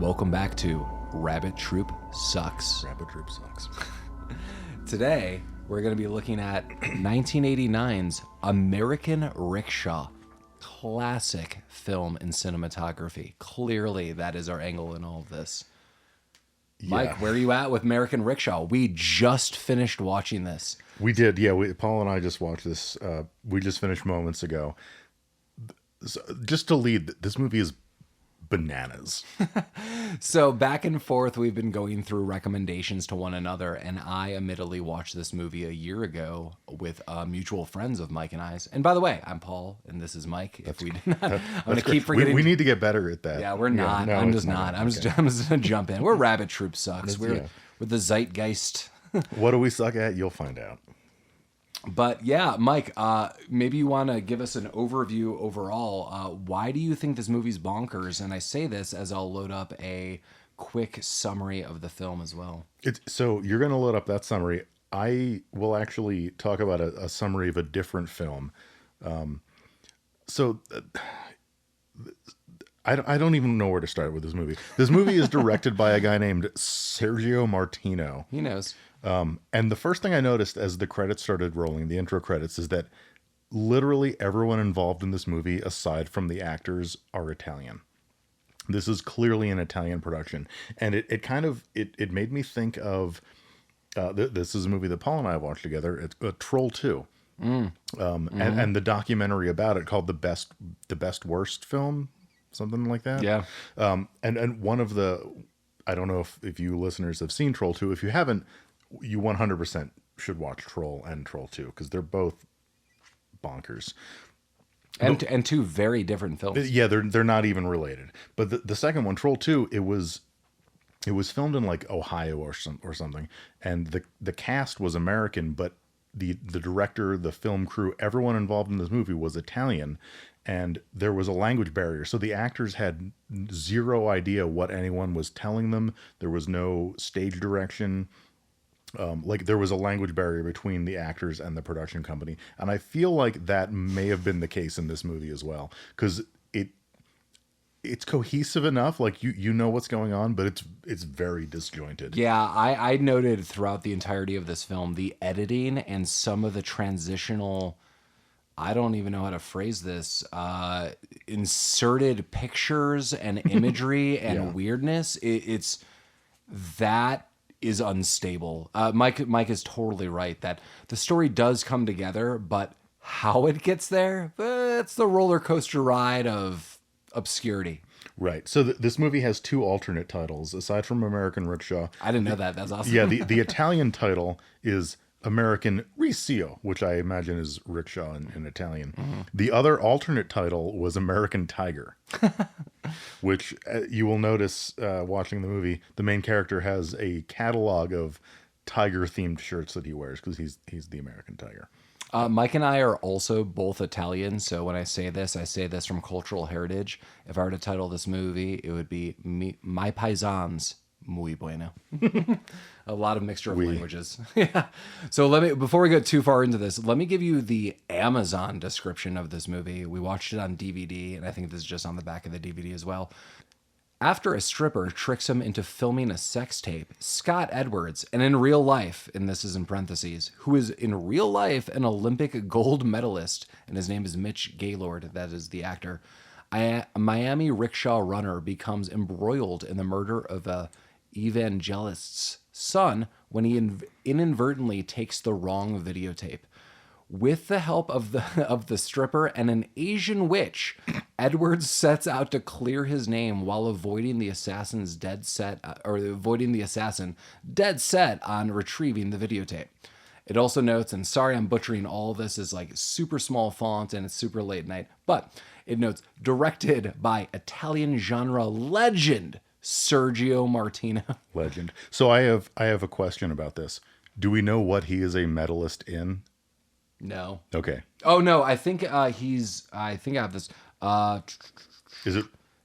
welcome back to Rabbit Troop Sucks. Rabbit Troop Sucks. Today, we're going to be looking at 1989's American Rickshaw. Classic film and cinematography. Clearly, that is our angle in all of this. Yeah. Mike, where are you at with American Rickshaw? We just finished watching this. We did, yeah. Paul and I just watched this. We just finished moments ago. So, just to lead, this movie is bananas. So back and forth, we've been going through recommendations to one another, and I admittedly watched this movie a year ago with mutual friends of Mike and I's. And by the way, I'm Paul, and this is Mike. If we did not, I'm going to keep forgetting. We need to get better at that. Yeah, we're not. No, I'm just not. I'm just going to jump in. We're Rabbit Troop Sucks. We're the zeitgeist. What do we suck at? You'll find out. But yeah, Mike, maybe you want to give us an overview overall. Why do you think this movie's bonkers? And I say this as I'll load up a quick summary of the film as well. So you're going to load up that summary. I will actually talk about a summary of a different film. I don't even know where to start with this movie. This movie is directed by a guy named Sergio Martino. He knows. And the first thing I noticed as the credits started rolling, the intro credits, is that literally everyone involved in this movie, aside from the actors, are Italian. This is clearly an Italian production. And it made me think of, this is a movie that Paul and I watched together. It's Troll 2. And the documentary about it called The Best Worst Film, something like that. Yeah. And one of the, I don't know if you listeners have seen Troll 2. If you haven't, you 100% should watch Troll and Troll 2 because they're both bonkers. And two very different films. Yeah, they're not even related. But the second one, Troll 2, it was filmed in like Ohio or something, and the cast was American, but the director, the film crew, everyone involved in this movie was Italian, and there was a language barrier. So the actors had zero idea what anyone was telling them. There was no stage direction. There was a language barrier between the actors and the production company. And I feel like that may have been the case in this movie as well. Because it's cohesive enough, like you know what's going on, but it's very disjointed. Yeah, I noted throughout the entirety of this film, the editing and some of the transitional, I don't even know how to phrase this, inserted pictures and imagery and weirdness. It's that is unstable. Mike is totally right that the story does come together, but how it gets there, it's the roller coaster ride of obscurity. Right. So this movie has two alternate titles aside from American Rickshaw. I didn't know that. That's awesome. Yeah, the Italian title is American Rickshaw, which I imagine is rickshaw in Italian. Mm-hmm. The other alternate title was American Tiger, which you will notice watching the movie, the main character has a catalog of tiger-themed shirts that he wears because he's the American Tiger. Mike and I are also both Italian, so when I say this from cultural heritage. If I were to title this movie, it would be My Paisans, Muy Bueno. A lot of mixture of languages. Yeah. So before we go too far into this, let me give you the Amazon description of this movie. We watched it on DVD, and I think this is just on the back of the DVD as well. After a stripper tricks him into filming a sex tape, Scott Edwards, and in real life, and this is in parentheses, who is in real life an Olympic gold medalist, and his name is Mitch Gaylord, that is the actor, a Miami rickshaw runner becomes embroiled in the murder of a evangelist's son when he inadvertently takes the wrong videotape. With the help of the stripper and an Asian witch, Edwards sets out to clear his name while avoiding the assassin dead set on retrieving the videotape. It also notes, and sorry I'm butchering all of this, is like super small font and it's super late night, but it notes directed by Italian genre legend Sergio Martino. Legend. So I have a question about this. Do we know what he is a medalist in? No. Okay. Oh no, I think I have this.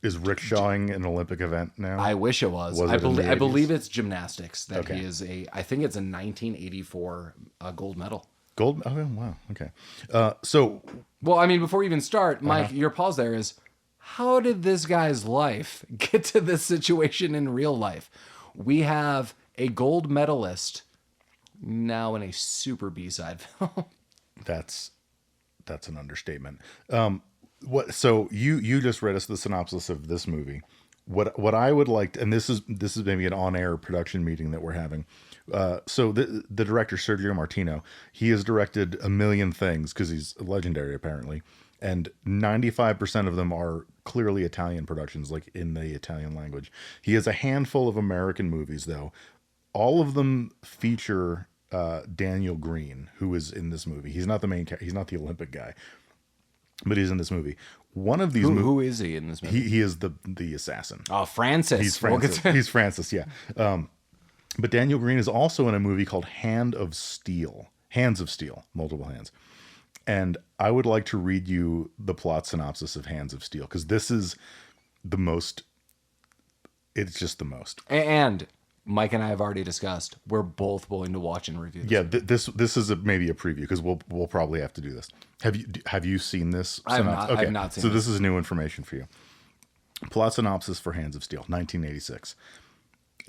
Is rickshaw-ing an Olympic event now? I wish it was. I believe it's gymnastics that okay. He is I think it's a 1984 gold medal. Gold? Oh wow. Okay. Well, I mean, before we even start, Mike, your pause there is, how did this guy's life get to this situation in real life? We have a gold medalist now in a super B-side film. That's an understatement. So you just read us the synopsis of this movie. What I would like to, and this is maybe an on-air production meeting that we're having. So the director Sergio Martino, he has directed a million things because he's legendary apparently, and 95% of them are clearly Italian productions, like in the Italian language. He has a handful of American movies though. All of them feature Daniel Green, who is in this movie. He's not the main character. He's not the Olympic guy, but he's in this movie. One of these who is he in this movie? He is the assassin. Oh, Francis. He's Francis. He's Francis, yeah. But Daniel Green is also in a movie called Hands of Steel, multiple hands. And I would like to read you the plot synopsis of Hands of Steel, because this is the most, it's just the most. And Mike and I have already discussed, we're both willing to watch and review this. Yeah, this is maybe a preview, because we'll probably have to do this. Have you seen this? I have not seen so this. This is new information for you. Plot synopsis for Hands of Steel, 1986.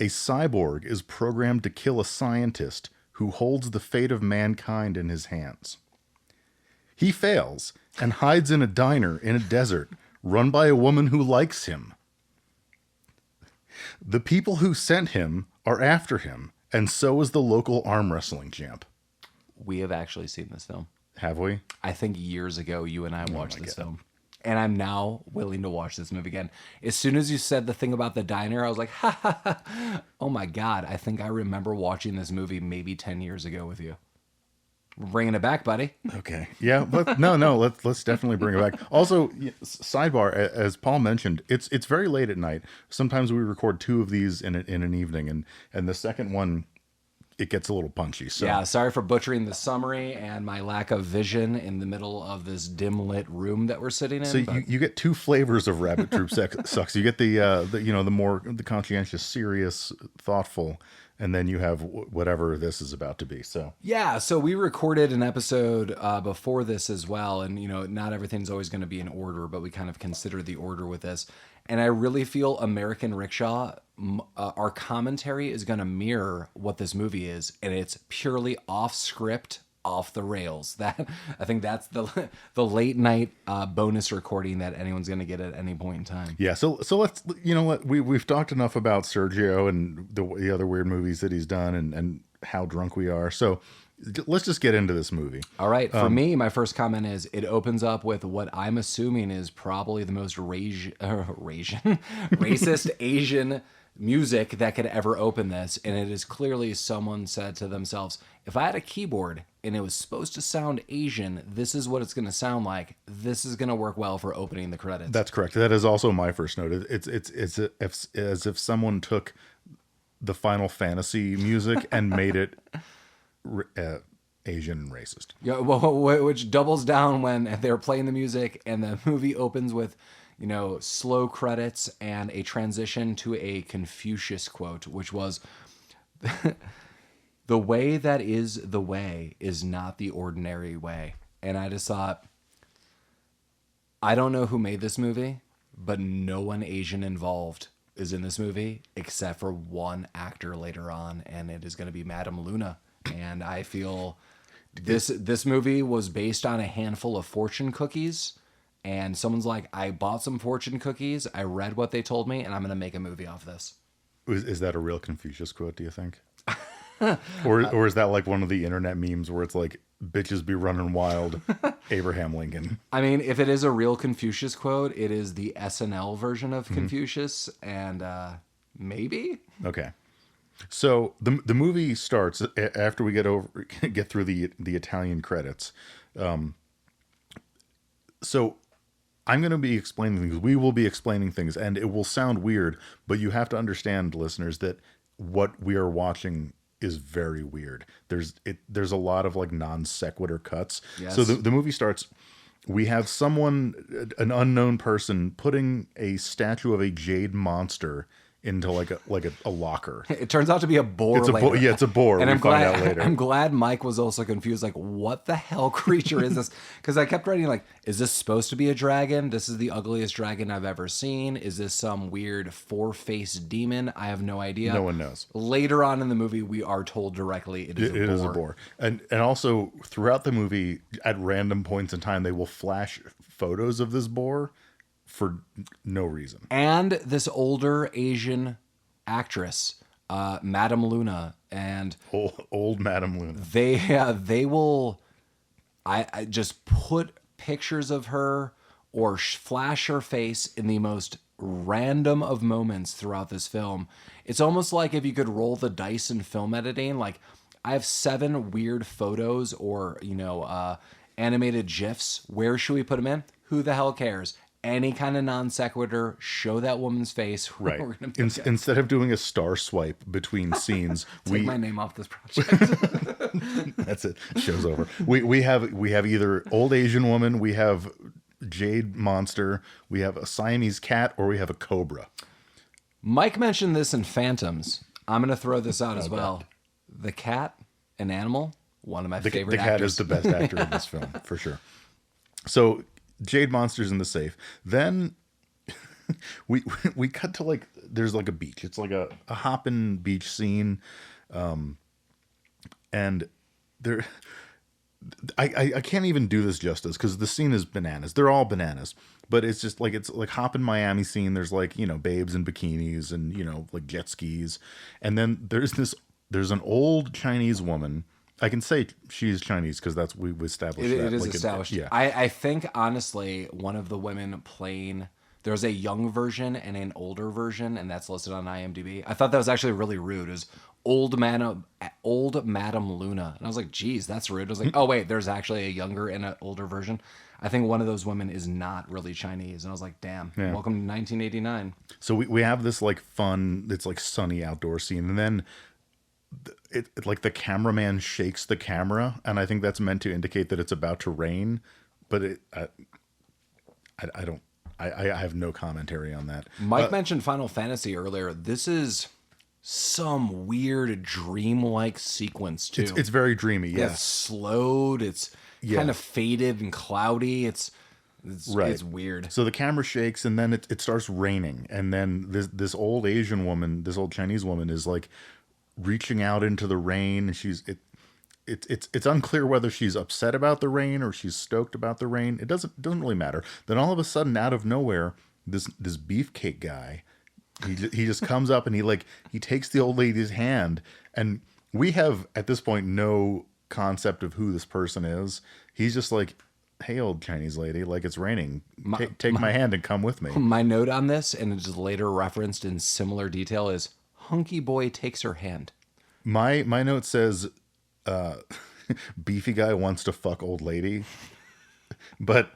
A cyborg is programmed to kill a scientist who holds the fate of mankind in his hands. He fails and hides in a diner in a desert run by a woman who likes him. The people who sent him are after him, and so is the local arm wrestling champ. We have actually seen this film. Have we? I think years ago, you and I watched this film. And I'm now willing to watch this movie again. As soon as you said the thing about the diner, I was like, ha ha ha. Oh my God. I think I remember watching this movie maybe 10 years ago with you. We're bringing it back, buddy. Okay. Yeah. Let's definitely bring it back. Also, sidebar, as Paul mentioned, it's very late at night. Sometimes we record 2 of these in an evening, and the second one, it gets a little punchy. So yeah, sorry for butchering the summary and my lack of vision in the middle of this dim lit room that we're sitting in. So you get 2 flavors of Rabbit Troop Sucks. You get the more conscientious, serious, thoughtful, and then you have whatever this is about to be. So yeah, so we recorded an episode before this as well, and not everything's always going to be in order, but we kind of consider the order with this. And I really feel American Rickshaw, our commentary is going to mirror what this movie is, and it's purely off script, off the rails. That I think that's the late night bonus recording that anyone's going to get at any point in time. Yeah, so let's we've talked enough about Sergio and the other weird movies that he's done and how drunk we are. So let's just get into this movie. All right. For me, my first comment is it opens up with what I'm assuming is probably the most racist Asian music that could ever open this. And it is clearly someone said to themselves, if I had a keyboard and it was supposed to sound Asian, this is what it's going to sound like. This is going to work well for opening the credits. That's correct. That is also my first note. It's as if someone took the Final Fantasy music and made it Asian and racist. Yeah, well, which doubles down when they're playing the music and the movie opens with, slow credits and a transition to a Confucius quote, which was, the way that is the way is not the ordinary way. And I just thought, I don't know who made this movie, but no one Asian involved is in this movie except for one actor later on, and it is going to be Madame Luna. And I feel this movie was based on a handful of fortune cookies, and someone's like, I bought some fortune cookies, I read what they told me, and I'm going to make a movie off this. Is that a real Confucius quote, do you think? or is that like one of the internet memes where it's like, bitches be running wild, Abraham Lincoln? I mean, if it is a real Confucius quote, it is the SNL version of Confucius, and maybe? Okay. So the movie starts after we get through the Italian credits. So I'm going to be explaining things. We will be explaining things, and it will sound weird, but you have to understand, listeners, that what we are watching is very weird. There's a lot of like non sequitur cuts. Yes. So the movie starts. We have an unknown person, putting a statue of a jade monster into like a locker. It turns out to be a boar. It's a later. yeah, it's a boar. And we I'm find glad, out later. I'm glad Mike was also confused. Like, what the hell creature is this? Because I kept writing like, is this supposed to be a dragon? This is the ugliest dragon I've ever seen. Is this some weird 4-faced demon? I have no idea. No one knows. Later on in the movie, we are told directly it is a boar. And also throughout the movie, at random points in time, they will flash photos of this boar for no reason. And this older Asian actress, Madame Luna, and old Madame Luna. they will, I just put pictures of her or flash her face in the most random of moments throughout this film. It's almost like if you could roll the dice in film editing. Like, I have 7 weird photos or animated GIFs. Where should we put them in? Who the hell cares? Any kind of non sequitur, show that woman's face. Right. Instead of doing a star swipe between scenes, take my name off this project. That's it. Show's over. We have either old Asian woman, we have jade monster, we have a Siamese cat, or we have a cobra. Mike mentioned this in Phantoms. I'm going to throw this out as well. God. The cat, an animal, one of my favorite The cat actors. is the best actor in this film, for sure. So jade monster's in the safe. Then we cut to like, there's like a beach. It's like a hopping beach scene. And there, I can't even do this justice because the scene is bananas. They're all bananas, but it's just like, it's like hopping Miami scene. There's like, babes in bikinis and, like jet skis. And then there's an old Chinese woman. I can say she's Chinese because we've established that. It is like established. Yeah. I think, honestly, one of the women playing, there's a young version and an older version, and that's listed on IMDb. I thought that was actually really rude. It was old Madame Luna. And I was like, geez, that's rude. I was like, oh, wait, there's actually a younger and an older version. I think one of those women is not really Chinese. And I was like, damn, welcome to 1989. So we have this like fun, it's like sunny outdoor scene. And then it like the cameraman shakes the camera, and I think that's meant to indicate that it's about to rain, but I have no commentary on that. Mike mentioned Final Fantasy earlier. This is some weird dreamlike sequence too. It's very dreamy. Yeah, it's slowed. It's kind of faded and cloudy. It's right. It's weird. So the camera shakes, and then it starts raining, and then this old Asian woman, this old Chinese woman, is like reaching out into the rain, and it's unclear whether she's upset about the rain or she's stoked about the rain. It doesn't really matter. Then all of a sudden, out of nowhere, this beefcake guy, he just comes up, and he takes the old lady's hand, and we have at this point no concept of who this person is. He's just like, hey, old Chinese lady, like, it's raining. Take my hand and come with me. My note on this, and it's later referenced in similar detail, is hunky boy takes her hand. My note says, beefy guy wants to fuck old lady. But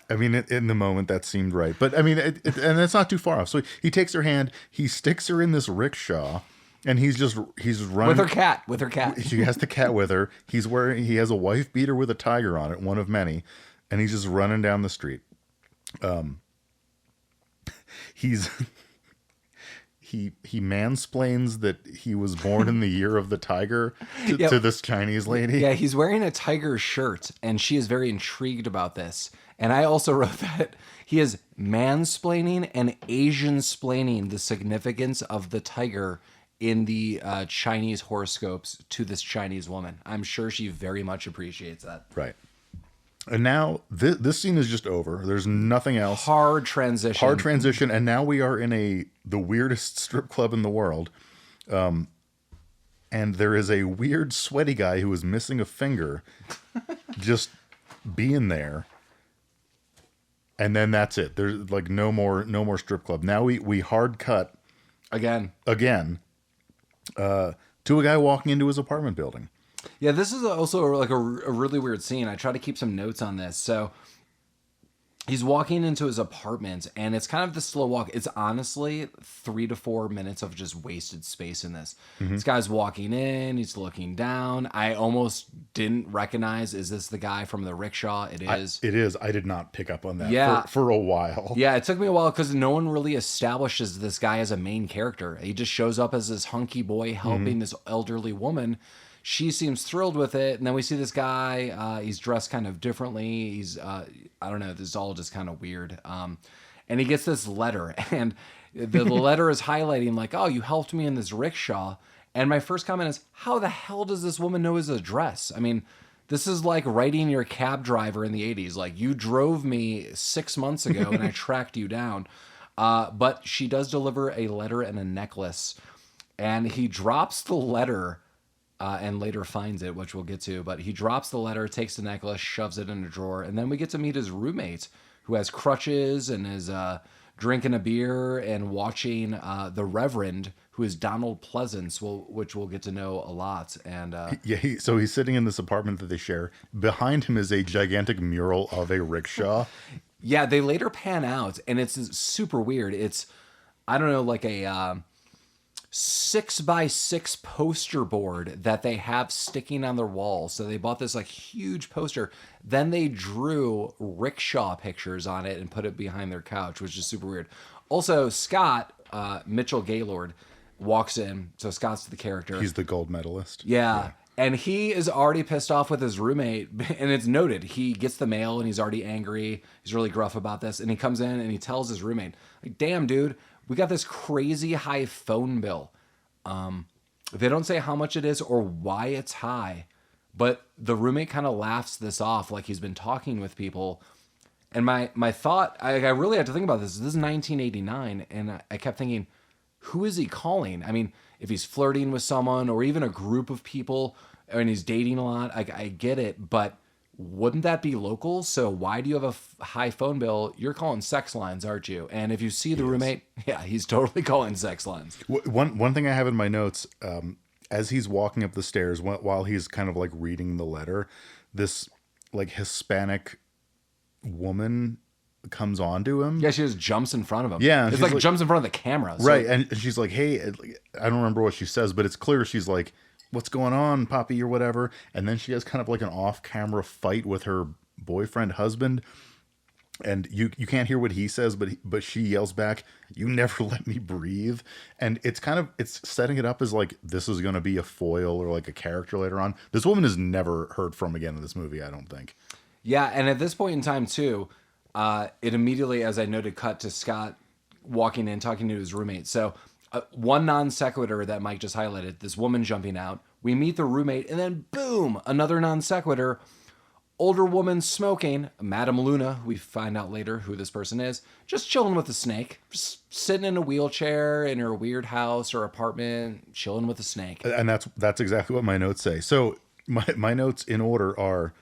I mean, in the moment that seemed right. But I mean, and it's not too far off. So he takes her hand, he sticks her in this rickshaw, and he's running with her cat. She has the cat with her. He has a wife beater with a tiger on it, one of many, and he's just running down the street. He mansplains that he was born in the year of the tiger to this Chinese lady. Yeah, he's wearing a tiger shirt, and she is very intrigued about this. And I also wrote that he is mansplaining and Asian-splaining the significance of the tiger in the Chinese horoscopes to this Chinese woman. I'm sure she very much appreciates that. Right. And now this scene is just over. There's nothing else. Hard transition. And now we are in the weirdest strip club in the world. And there is a weird sweaty guy who is missing a finger just being there. And then that's it. There's like no more strip club. Now we hard cut again to a guy walking into his apartment building. Yeah, this is also like a really weird scene. I try to keep some notes on this. So he's walking into his apartment, and it's kind of the slow walk. It's honestly 3 to 4 minutes of just wasted space in this. This guy's walking in, he's looking down. I almost didn't recognize, is this the guy from the rickshaw? It is. It is. I did not pick up on that Yeah. for a while. Yeah, it took me a while because no one really establishes this guy as a main character. He just shows up as this hunky boy helping this elderly woman. She seems thrilled with it, and then we see this guy. He's dressed kind of differently. He's, I don't know, this is all just kind of weird. And he gets this letter, and the letter is highlighting like, oh, you helped me in this rickshaw. And my first comment is, how the hell does this woman know his address? I mean, this is like writing your cab driver in the 80s. Like, you drove me 6 months ago, and I tracked you down. But she does deliver a letter and a necklace, and he drops the letter. And later finds it, which we'll get to. But he drops the letter, takes the necklace, shoves it in a drawer, and then we get to meet his roommate, who has crutches and is drinking a beer and watching the Reverend, who is Donald Pleasance, which we'll get to know a lot. And So he's sitting in this apartment that they share. Behind him is a gigantic mural of a rickshaw. yeah, they later pan out, and it's super weird. It's, I don't know, like a 6x6 poster board that they have sticking on their wall. So they bought this like huge poster. Then they drew rickshaw pictures on it and put it behind their couch, which is super weird. Also, Scott, Mitchell Gaylord, walks in. So Scott's the character. He's the gold medalist. Yeah. And he is already pissed off with his roommate. And it's noted. He gets the mail and he's already angry. He's really gruff about this. And he comes in and he tells his roommate, like, damn, dude, we got this crazy high phone bill. They don't say how much it is or why it's high, but the roommate kind of laughs this off like he's been talking with people. And my thought, I really had to think about this. This is 1989, and I kept thinking, who is he calling? I mean, if he's flirting with someone or even a group of people and he's dating a lot, I get it, but wouldn't that be local? So why do you have a high phone bill? You're calling sex lines, aren't you? And if you see the roommate, yeah, he's totally calling sex lines. One thing I have in my notes, as he's walking up the stairs, while he's kind of like reading the letter, this like Hispanic woman comes onto him. Yeah, she just jumps in front of him. Yeah, it's like jumps in front of the camera. So. Right, and she's like, hey, I don't remember what she says, but it's clear she's like, what's going on, Poppy, or whatever. And then she has kind of like an off-camera fight with her boyfriend, husband. And you can't hear what he says, but she yells back, you never let me breathe. And it's setting it up as like, this is going to be a foil or like a character later on. This woman is never heard from again in this movie, I don't think. Yeah, and at this point in time, too, it immediately, as I noted, cut to Scott walking in, talking to his roommate. So one non sequitur that Mike just highlighted, this woman jumping out. We meet the roommate, and then boom, another non sequitur. Older woman smoking, Madame Luna, we find out later who this person is, just chilling with a snake, just sitting in a wheelchair in her weird house or apartment, chilling with a snake. And that's exactly what my notes say. So my notes in order are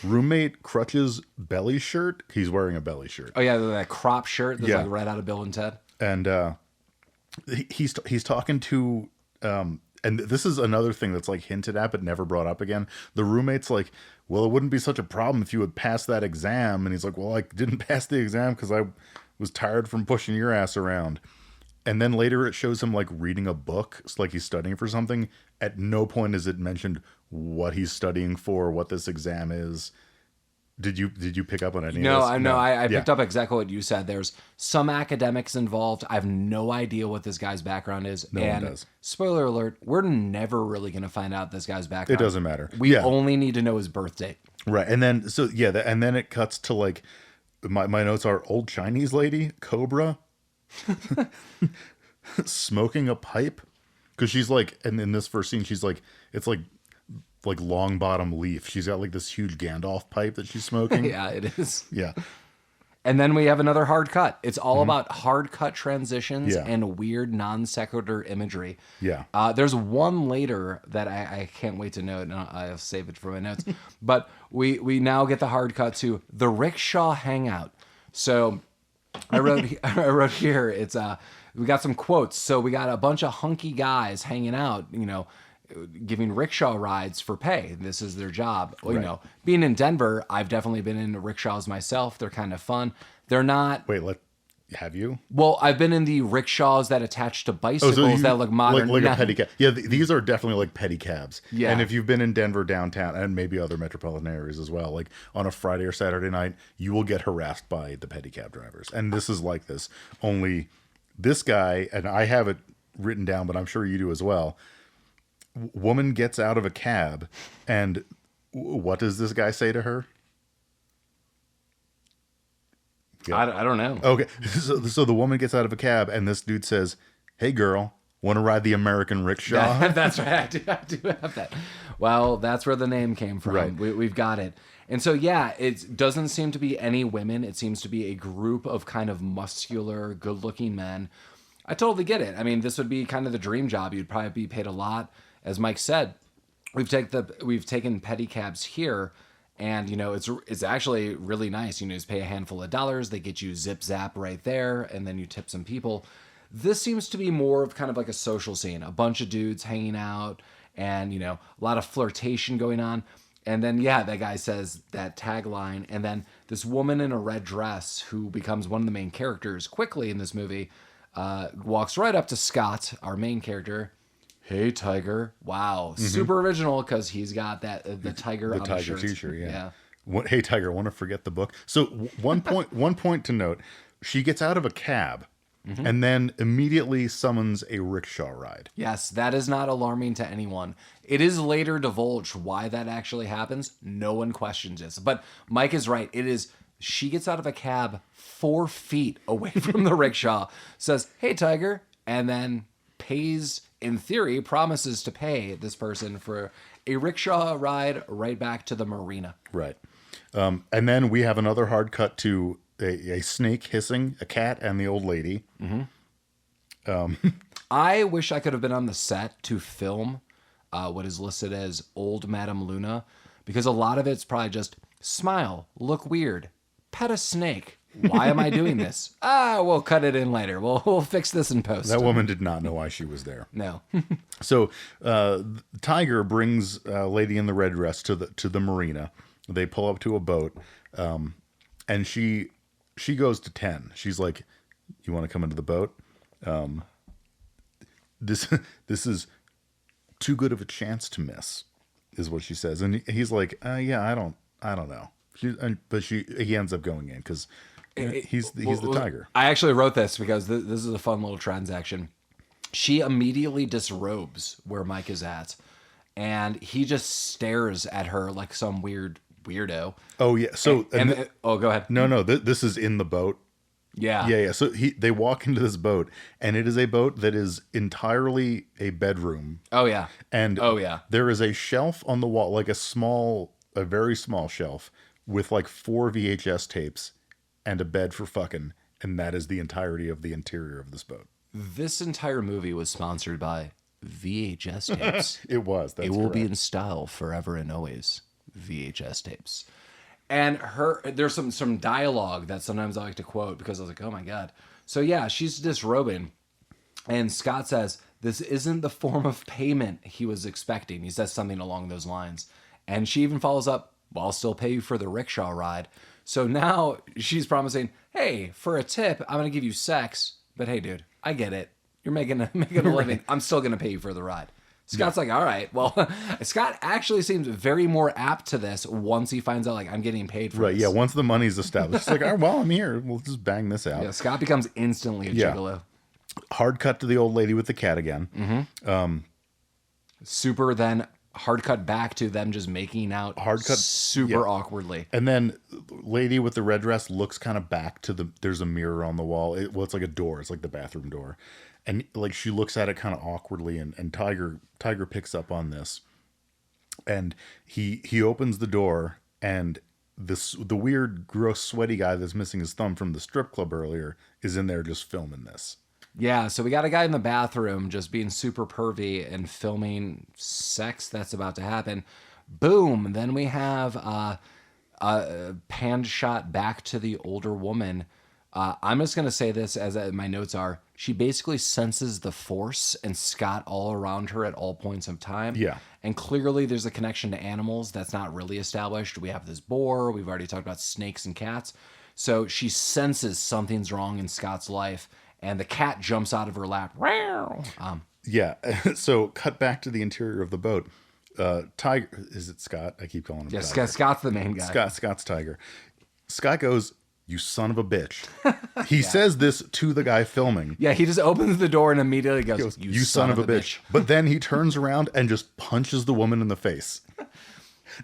roommate crutches belly shirt. He's wearing a belly shirt. Oh yeah, that crop shirt that's like right out of Bill and Ted. And he's talking to and this is another thing that's like hinted at but never brought up again. The roommate's like, well, it wouldn't be such a problem if you had passed that exam. And he's like, well, I didn't pass the exam because I was tired from pushing your ass around. And then later it shows him like reading a book. It's like he's studying for something. At no point is it mentioned what he's studying for, what this exam is. Did you pick up on any of this? No, I picked up exactly what you said. There's some academics involved. I have no idea what this guy's background is. No one does. Spoiler alert, we're never really going to find out this guy's background. It doesn't matter. We only need to know his birth date. Right. And then, and then it cuts to like, my notes are old Chinese lady, Cobra, smoking a pipe. Because she's like, and in this first scene, she's like, it's like long bottom leaf. She's got like this huge Gandalf pipe that she's smoking. Yeah, it is. Yeah. And then we have another hard cut. It's all about hard cut transitions Yeah. and weird non sequitur imagery. Yeah. There's one later that I can't wait to note, and I'll save it for my notes. But we now get the hard cut to the rickshaw hangout. So I wrote here, it's we got some quotes. So we got a bunch of hunky guys hanging out, giving rickshaw rides for pay. This is their job. Well, Right. being in Denver, I've definitely been in rickshaws myself. They're kind of fun. They're not. Wait, have you? Well, I've been in the rickshaws that attach to bicycles that look modern. like a pedicab. Yeah, these are definitely like pedicabs. Yeah. And if you've been in Denver downtown and maybe other metropolitan areas as well, like on a Friday or Saturday night, you will get harassed by the pedicab drivers. And this is like this. Only this guy, and I have it written down, but I'm sure you do as well. Woman gets out of a cab, and what does this guy say to her? Yeah. I don't know. Okay, so the woman gets out of a cab, and this dude says, "Hey, girl, want to ride the American rickshaw?" That's right. I do have that. Well, that's where the name came from. Right. We've got it. And so, yeah, it doesn't seem to be any women. It seems to be a group of kind of muscular, good-looking men. I totally get it. I mean, this would be kind of the dream job. You'd probably be paid a lot. As Mike said, we've taken pedicabs here. And, it's actually really nice. You just pay a handful of dollars. They get you zip zap right there. And then you tip some people. This seems to be more of kind of like a social scene. A bunch of dudes hanging out and, a lot of flirtation going on. And then, yeah, that guy says that tagline. And then this woman in a red dress who becomes one of the main characters quickly in this movie walks right up to Scott, our main character. Hey, Tiger. Wow. Super original because he's got the tiger on the Tiger shirt. t-shirt, yeah. Hey, Tiger, want to forget the book? So one point to note, she gets out of a cab and then immediately summons a rickshaw ride. Yes, that is not alarming to anyone. It is later divulged why that actually happens. No one questions this. But Mike is right. She gets out of a cab 4 feet away from the rickshaw, says, "Hey, Tiger," and then pays, in theory, promises to pay this person for a rickshaw ride right back to the marina. Right. And then we have another hard cut to a snake hissing, a cat, and the old lady. I wish I could have been on the set to film what is listed as Old Madame Luna, because a lot of it's probably just smile, look weird, pet a snake. Why am I doing this? We'll cut it in later. We'll fix this in post. That woman did not know why she was there. No. So Tiger brings Lady in the red dress to the marina. They pull up to a boat, and she goes to 10. She's like, "You want to come into the boat? This is too good of a chance to miss," is what she says. And he's like, "Yeah, I don't know." He ends up going in because he's the tiger. I actually wrote this because this is a fun little transaction. She immediately disrobes where Mike is at, and he just stares at her like some weirdo. Oh yeah. So go ahead. No. This is in the boat. Yeah. Yeah. So they walk into this boat, and it is a boat that is entirely a bedroom. Oh yeah. And there is a shelf on the wall, like a very small shelf with like 4 VHS tapes and a bed for fucking, and that is the entirety of the interior of this boat. This entire movie was sponsored by VHS tapes. It was. That's it will be correct. in style forever and always. VHS tapes. And there's some dialogue that sometimes I like to quote because I was like, oh my God. So yeah, she's disrobing. And Scott says, "This isn't the form of payment he was expecting." He says something along those lines. And she even follows up, "Well, I'll still pay you for the rickshaw ride." So now she's promising, "Hey, for a tip, I'm going to give you sex. But hey, dude, I get it. You're making a living. I'm still going to pay you for the ride." Scott's like, all right. Well, Scott actually seems very more apt to this once he finds out, like, I'm getting paid for Right, this. yeah, once the money's established. It's like, "Oh, well, I'm here. We'll just bang this out." Yeah, Scott becomes instantly a gigolo. Hard cut to the old lady with the cat again. Super then hard cut back to them just making out super awkwardly. And then lady with the red dress looks kind of back to there's a mirror on the wall. It's like a door. It's like the bathroom door. And like she looks at it kind of awkwardly, and Tiger picks up on this. And he opens the door, and the weird, gross, sweaty guy that's missing his thumb from the strip club earlier is in there just filming this. Yeah, so we got a guy in the bathroom just being super pervy and filming sex that's about to happen. Boom! Then we have a pan shot back to the older woman I'm just going to say this as my notes are. She basically senses the force and Scott all around her at all points of time. Yeah. And clearly there's a connection to animals that's not really established. We have this boar. We've already talked about snakes and cats. So she senses something's wrong in Scott's life, and the cat jumps out of her lap. Yeah. So cut back to the interior of the boat. Tiger, is it Scott? I keep calling him Yes, Tiger. Scott's the main guy. Scott's Tiger. Scott goes, "You son of a bitch." He says this to the guy filming. Yeah, he just opens the door and immediately goes, You son of a bitch. But then he turns around and just punches the woman in the face.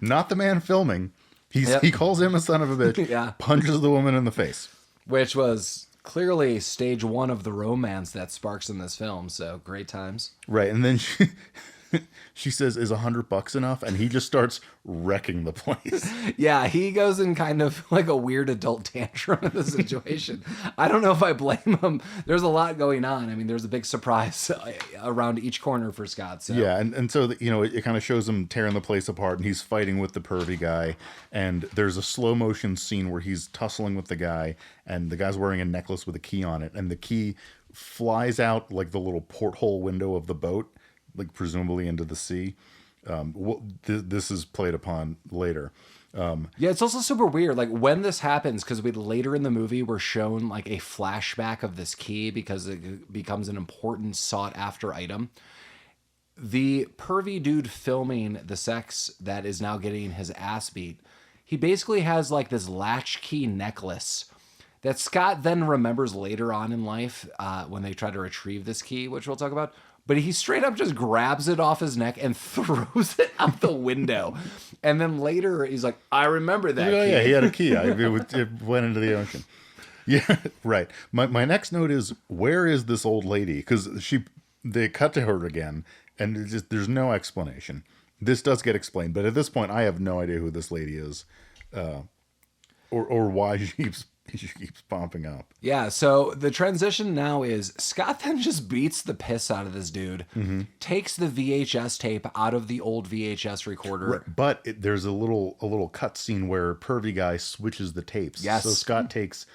Not the man filming. He calls him a son of a bitch, Yeah. punches the woman in the face. Which was clearly stage one of the romance that sparks in this film. So great times. Right. And then she says, "Is $100 enough?" And he just starts wrecking the place. Yeah, he goes in kind of like a weird adult tantrum in the situation. I don't know if I blame him. There's a lot going on. I mean, there's a big surprise around each corner for Scott. So. Yeah, and so, it kind of shows him tearing the place apart, and he's fighting with the pervy guy, and there's a slow motion scene where he's tussling with the guy, and the guy's wearing a necklace with a key on it, and the key flies out like the little porthole window of the boat, like presumably into the sea. This is played upon later. Yeah, it's also super weird. Like when this happens, because we later in the movie we're shown like a flashback of this key because it becomes an important sought after item. The pervy dude filming the sex that is now getting his ass beat, he basically has like this latchkey necklace that Scott then remembers later on in life when they try to retrieve this key, which we'll talk about. But he straight up just grabs it off his neck and throws it out the window. And then later he's like, "I remember that key." Yeah, he had a key. It went into the ocean. Yeah, right. My next note is, where is this old lady? Because they cut to her again, and there's no explanation. This does get explained, but at this point, I have no idea who this lady is, or why she keeps popping up. Yeah, so the transition now is Scott then just beats the piss out of this dude, takes the VHS tape out of the old VHS recorder. Right, but there's a little cut scene where pervy guy switches the tapes. Yes. So Scott takes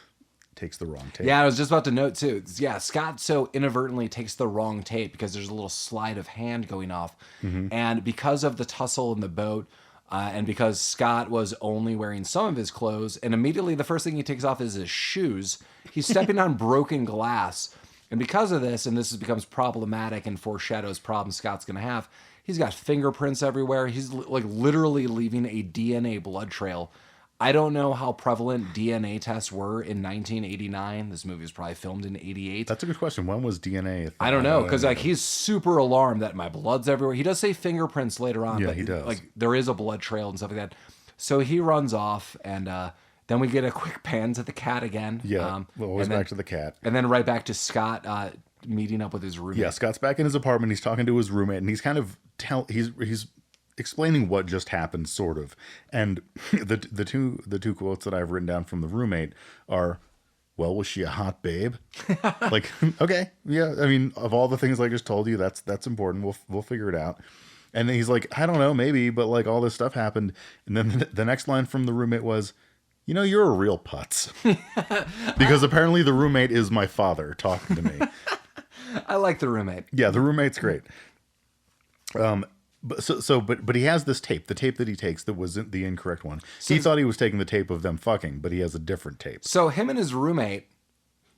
the wrong tape. Yeah, I was just about to note too. Yeah, Scott so inadvertently takes the wrong tape because there's a little sleight of hand going off. And because of the tussle in the boat, and because Scott was only wearing some of his clothes, and immediately the first thing he takes off is his shoes, he's stepping on broken glass. And because of this, and this becomes problematic and foreshadows problems Scott's going to have, he's got fingerprints everywhere. He's like literally leaving a DNA blood trail. I don't know how prevalent DNA tests were in 1989. This movie was probably filmed in 88. That's a good question. When was DNA a thing? I don't know, because like he's super alarmed that my blood's everywhere. He does say fingerprints later on. Yeah, but he does. Like there is a blood trail and stuff like that. So he runs off, and then we get a quick pan to the cat again. Yeah, always back to the cat. And then right back to Scott meeting up with his roommate. Yeah, Scott's back in his apartment. He's talking to his roommate, and he's kind of he's explaining what just happened, sort of. And the two quotes that I've written down from the roommate are, "Well, was she a hot babe?" Like, okay, yeah. I mean, of all the things I just told you, that's important. We'll figure it out. And then he's like, "I don't know, maybe, but like all this stuff happened." And then the next line from the roommate was, "You're a real putz," because apparently the roommate is my father talking to me. I like the roommate. Yeah, the roommate's great. But he has this tape, the tape that he takes that wasn't the incorrect one. He thought he was taking the tape of them fucking, but he has a different tape. So him and his roommate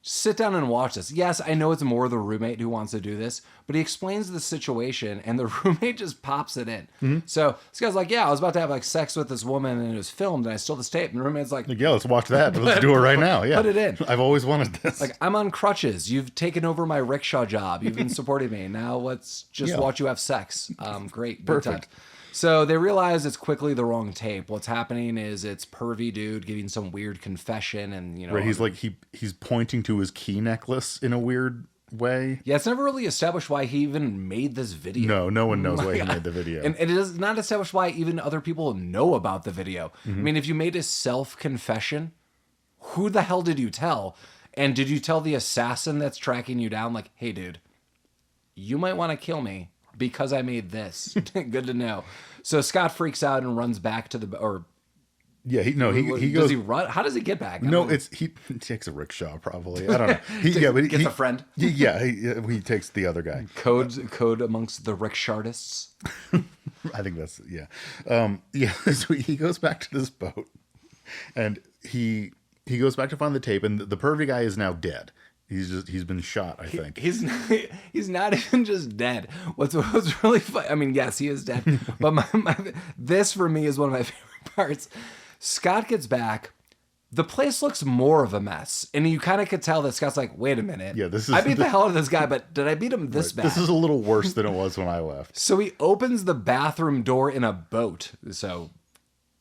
sit down and watch this. Yes, I know it's more the roommate who wants to do this, but he explains the situation and the roommate just pops it in. So this guy's like, "Yeah, I was about to have like sex with this woman and it was filmed and I stole this tape." And the roommate's like, "Yeah, let's watch that. Let's do it right now. Yeah, put it in. I've always wanted this. Like, I'm on crutches. You've taken over my rickshaw job. You've been supporting me. Now let's just watch you have sex." Great. Perfect. Time. So they realize it's quickly the wrong tape. What's happening is it's pervy dude giving some weird confession, and Right, he's like he's pointing to his key necklace in a weird way. Yeah, it's never really established why he even made this video. No one knows why he made the video. And it is not established why even other people know about the video. I mean, if you made a self-confession, who the hell did you tell? And did you tell the assassin that's tracking you down, like, "Hey, dude, you might want to kill me because I made this"? Good to know. So Scott freaks out and runs back to Yeah, he Does goes. he run? How does he get back? No, he takes a rickshaw probably. I don't know. But Gets a friend. He takes the other guy. Code amongst the rickshardists. I think that's So he goes back to this boat, and he goes back to find the tape, and the pervy guy is now dead. He's been shot, I think. He's not even just dead. What's really funny? I mean, yes, he is dead. But this for me is one of my favorite parts. Scott gets back. The place looks more of a mess, and you kind of could tell that Scott's like, "Wait a minute, Yeah, I beat the hell out of this guy, but did I beat him this bad?" This is a little worse than it was when I left. So he opens the bathroom door in a boat. So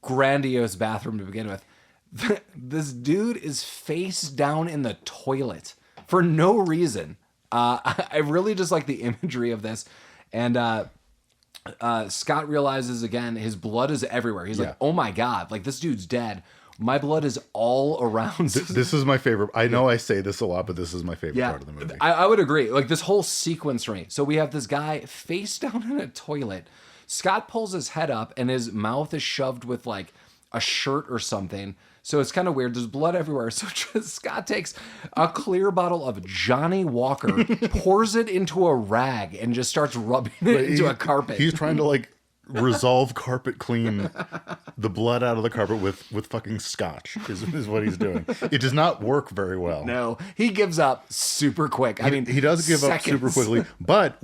grandiose bathroom to begin with. This dude is face down in the toilet for no reason. I really just like the imagery of this. And Scott realizes again, his blood is everywhere. He's like, oh my God, like this dude's dead. My blood is all around. This is my favorite. I know I say this a lot, but this is my favorite part of the movie. I would agree. Like this whole sequence for me. So we have this guy face down in a toilet. Scott pulls his head up and his mouth is shoved with like a shirt or something. So it's kind of weird. There's blood everywhere. So Scott takes a clear bottle of Johnny Walker, pours it into a rag, and just starts rubbing it into a carpet. He's trying to like resolve carpet clean the blood out of the carpet with fucking scotch is what he's doing. It does not work very well. No, he gives up super quick. I mean, he does give up seconds. super quickly, but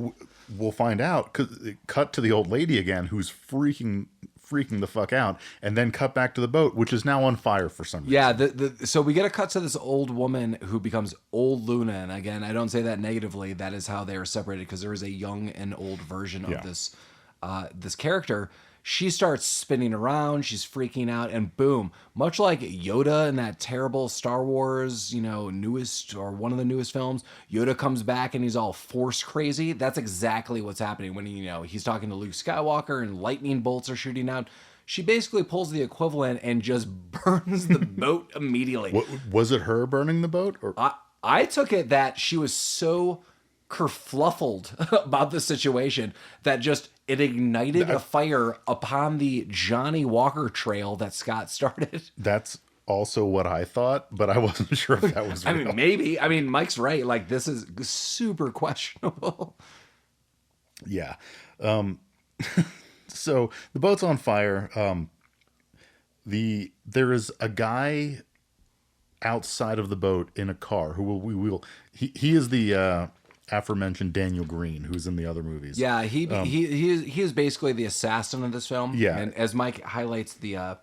we'll find out because it cut to the old lady again who's freaking the fuck out, and then cut back to the boat, which is now on fire for some reason. Yeah, so we get a cut to this old woman who becomes old Luna, and again, I don't say that negatively. That is how they are separated because there is a young and old version of this character. She starts spinning around, she's freaking out, and boom, much like Yoda in that terrible Star Wars, newest or one of the newest films, Yoda comes back and he's all force crazy. That's exactly what's happening when he's talking to Luke Skywalker and lightning bolts are shooting out. She basically pulls the equivalent and just burns the boat immediately. Was it her burning the boat? Or I took it that she was so kerfluffled about the situation that just it ignited a fire upon the Johnny Walker trail that Scott started. That's also what I thought, but I wasn't sure if that was real. I mean, maybe. I mean, Mike's right. Like, this is super questionable. Yeah. So the boat's on fire. There is a guy outside of the boat in a car who he is the aforementioned Daniel Green, who's in the other movies. Yeah, he is basically the assassin of this film. Yeah, and as Mike highlights the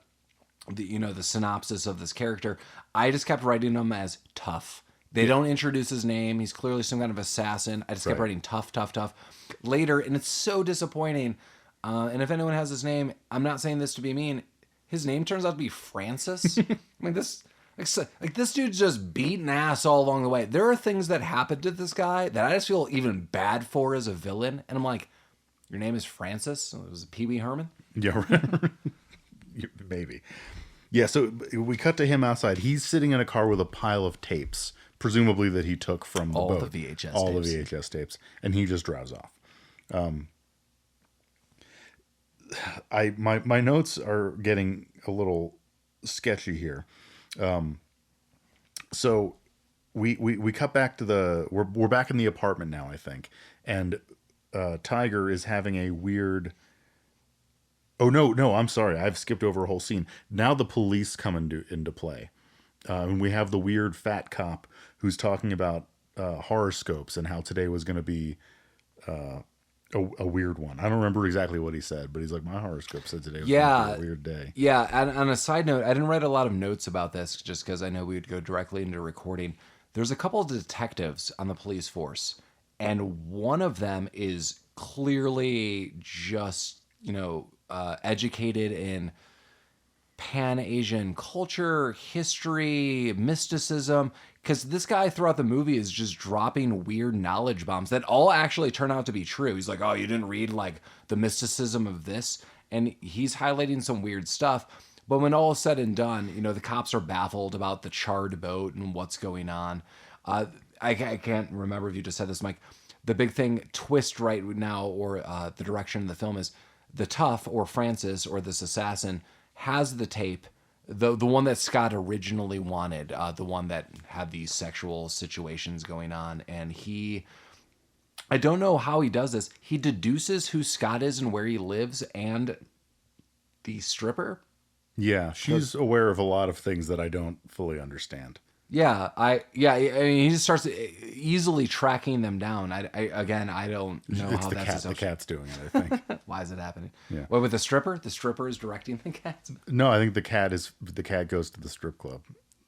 synopsis of this character, I just kept writing him as tough. They don't introduce his name. He's clearly some kind of assassin. I just kept writing tough. Later, and it's so disappointing. And if anyone has his name, I'm not saying this to be mean. His name turns out to be Francis. I mean, this dude's just beating ass all along the way. There are things that happened to this guy that I just feel even bad for as a villain. And I'm like, your name is Francis? It was Pee Wee Herman? Yeah, maybe. Yeah, so we cut to him outside. He's sitting in a car with a pile of tapes, presumably that he took from the boat. All the VHS tapes. And he just drives off. My notes are getting a little sketchy here. So we cut back to we're back in the apartment now, I think. And Tiger is having a weird... Oh, no, I'm sorry. I've skipped over a whole scene. Now the police come into play. And we have the weird fat cop who's talking about horoscopes and how today was going to be a weird one. I don't remember exactly what he said, but he's like, my horoscope said today was going to be a weird day. Yeah, and on a side note, I didn't write a lot of notes about this just because I know we would go directly into recording. There's a couple of detectives on the police force, and one of them is clearly just, educated in Pan-Asian culture, history, mysticism, because this guy throughout the movie is just dropping weird knowledge bombs that all actually turn out to be true. He's like, oh, you didn't read like the mysticism of this? And he's highlighting some weird stuff. But when all is said and done, the cops are baffled about the charred boat and what's going on. I can't remember if you just said this, Mike. The big thing twist right now, or the direction of the film is the tough, or Francis, or this assassin, has the tape the one that Scott originally wanted, the one that had these sexual situations going on, and I don't know how he does this. He deduces who Scott is and where he lives, and the stripper. Yeah, she's aware of a lot of things that I don't fully understand. Yeah, I mean, he just starts easily tracking them down. I don't know It's how the that's cat. The cat's doing it, I think. Why is it happening? Yeah. What, with the stripper? The stripper is directing the cats. No, I think the cat goes to the strip club.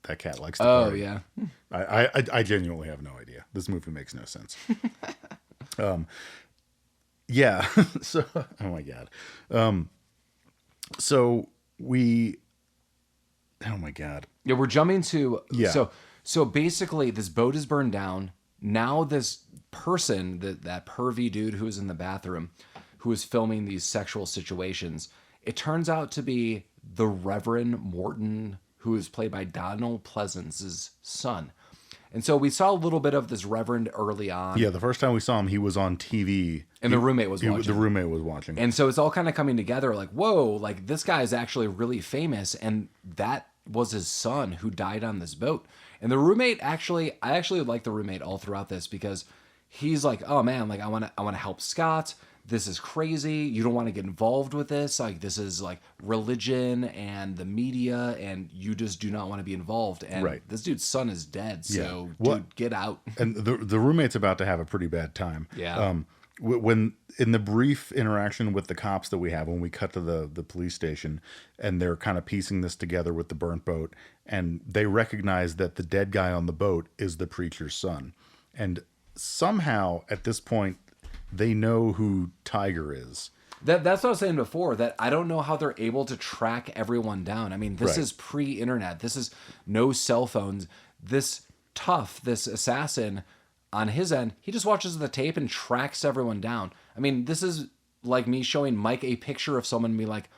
That cat likes to Oh party. yeah. I genuinely have no idea. This movie makes no sense. Yeah. So, oh my God. So we, oh my God. Yeah, we're jumping to Yeah. So basically this boat is burned down. Now this person, that pervy dude who was in the bathroom, who was filming these sexual situations, it turns out to be the Reverend Morton, who is played by Donald Pleasance's son. And so we saw a little bit of this Reverend early on. Yeah, the first time we saw him, he was on TV. And the roommate was watching. The roommate was watching. And so it's all kind of coming together like, whoa, like this guy is actually really famous. And that was his son who died on this boat. And the roommate I actually like the roommate all throughout this, because he's like, oh man, like I want to help Scott. This is crazy. You don't want to get involved with this. Like this is like religion and the media, and you just do not want to be involved. And Right. this dude's son is dead. So Yeah. dude, get out. And the roommate's about to have a pretty bad time. Yeah. When in the brief interaction with the cops that we have, when we cut to the police station, and they're kind of piecing this together with the burnt boat, and they recognize that the dead guy on the boat is the preacher's son, and somehow at this point they know who Tiger is. That's what I was saying before, that I don't know how they're able to track everyone down. I mean, this Right. is pre-internet. This is no cell phones. This assassin, on his end, he just watches the tape and tracks everyone down. I mean, this is like me showing Mike a picture of someone and be like,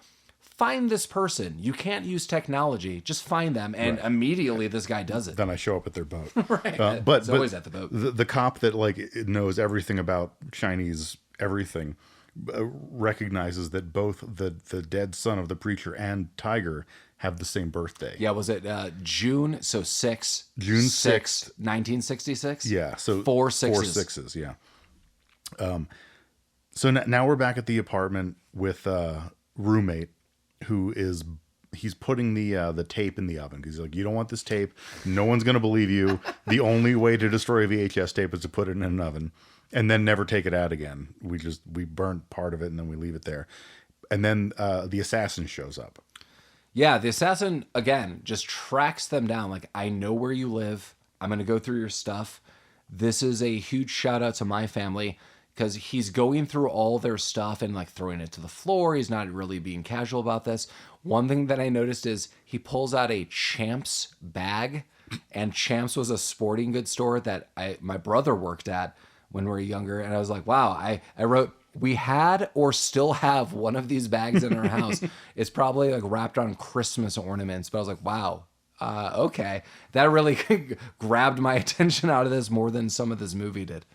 find this person. You can't use technology. Just find them. And immediately this guy does it. Then I show up at their boat. Right. But It's always at the boat. The cop that like knows everything about Chinese everything recognizes that both the dead son of the preacher and Tiger have the same birthday. Yeah, was it June? So June 6th, 1966? Yeah, so four sixes. 4 6s, yeah. So now we're back at the apartment with roommate, he's putting the tape in the oven, because he's like, you don't want this tape. No one's gonna believe you. The only way to destroy a VHS tape is to put it in an oven and then never take it out again. We burn part of it and then we leave it there. And then the assassin shows up. Yeah, the assassin, again, just tracks them down. Like, I know where you live. I'm going to go through your stuff. This is a huge shout out to my family, because he's going through all their stuff and like throwing it to the floor. He's not really being casual about this. One thing that I noticed is he pulls out a Champs bag, and Champs was a sporting goods store that my brother worked at when we were younger. And I was like, wow, I wrote, we had or still have one of these bags in our house. It's probably like wrapped on Christmas ornaments. But I was like, wow, okay. That really grabbed my attention out of this more than some of this movie did.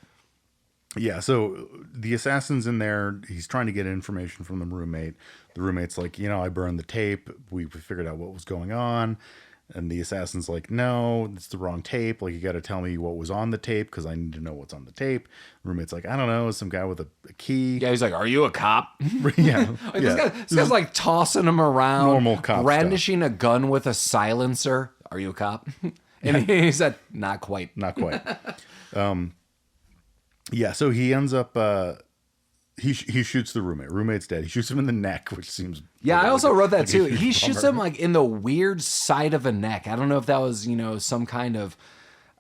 Yeah, so the assassin's in there. He's trying to get information from the roommate. The roommate's like, I burned the tape. We figured out what was going on. And the assassin's like, no, it's the wrong tape. Like, you got to tell me what was on the tape, because I need to know what's on the tape. The roommate's like, I don't know, some guy with a key. Yeah, he's like, are you a cop? Yeah. Like, Yeah. This guy's like tossing him around. Normal cop brandishing a gun with a silencer. Are you a cop? And he said, not quite. Not quite. Yeah, so he ends up, he shoots the roommate. Roommate's dead. He shoots him in the neck, which seems... Yeah, I also wrote that like a too. huge He shoots bummer. him like in the weird side of a neck. I don't know if that was, some kind of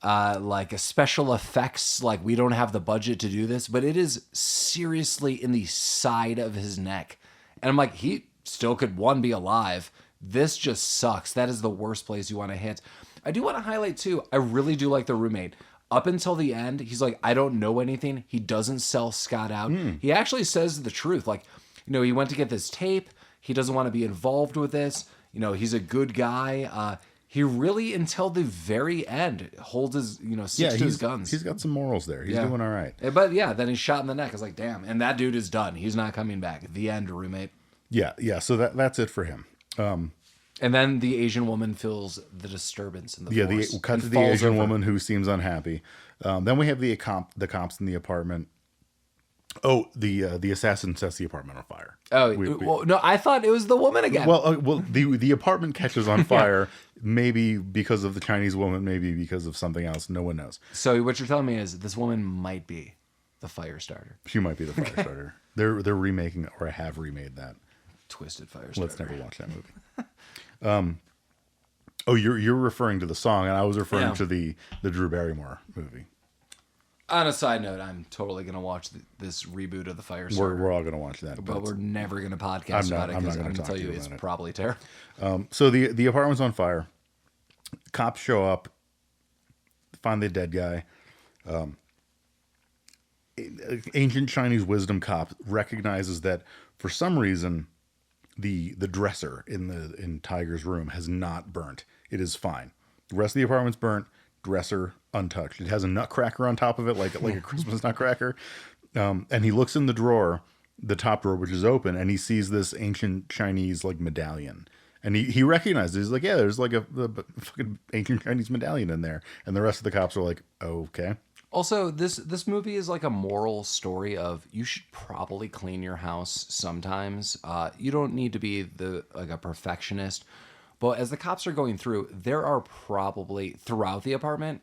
like a special effects, like we don't have the budget to do this, but it is seriously in the side of his neck. And I'm like, he still could, be alive. This just sucks. That is the worst place you want to hit. I do want to highlight too, I really do like the roommate. Up until the end, he's like, I don't know anything. He doesn't sell Scott out. He actually says the truth. Like, he went to get this tape. He doesn't want to be involved with this. He's a good guy. He really, until the very end, holds his, sticks to his guns. He's got some morals there. He's doing all right. But yeah, then he's shot in the neck. I was like, damn. And that dude is done. He's not coming back. The end, roommate. Yeah. So that's it for him. And then the Asian woman feels the disturbance in the Yeah, force. cut and to the falls Asian over. woman who seems unhappy. Then we have the cops in the apartment. Oh, the assassin sets the apartment on fire. Oh, well, no, I thought it was the woman again. Well, the apartment catches on fire, maybe because of the Chinese woman, maybe because of something else. No one knows. So what you're telling me is this woman might be the fire starter. She might be the fire starter. They're remaking or have remade that. Twisted fire starter. Let's never watch that movie. Oh, you're referring to the song, and I was referring to the Drew Barrymore movie. On a side note, I'm totally going to watch this reboot of the fire starter. We're all going to watch that, but we're never going to podcast about it because I'm going to tell you it's probably terrible. So the apartment's on fire. Cops show up, find the dead guy. Ancient Chinese wisdom cop recognizes that for some reason the dresser in Tiger's room has not burnt. It is fine. The rest of the apartment's burnt. Dresser untouched. It has a nutcracker on top of it, like a Christmas nutcracker. And he looks in the drawer, the top drawer, which is open, and he sees this ancient Chinese like medallion. And he recognizes it. He's like, yeah, there's like a fucking ancient Chinese medallion in there. And the rest of the cops are like, oh, okay. Also, this movie is like a moral story of you should probably clean your house sometimes. You don't need to be a perfectionist. But as the cops are going through, there are probably throughout the apartment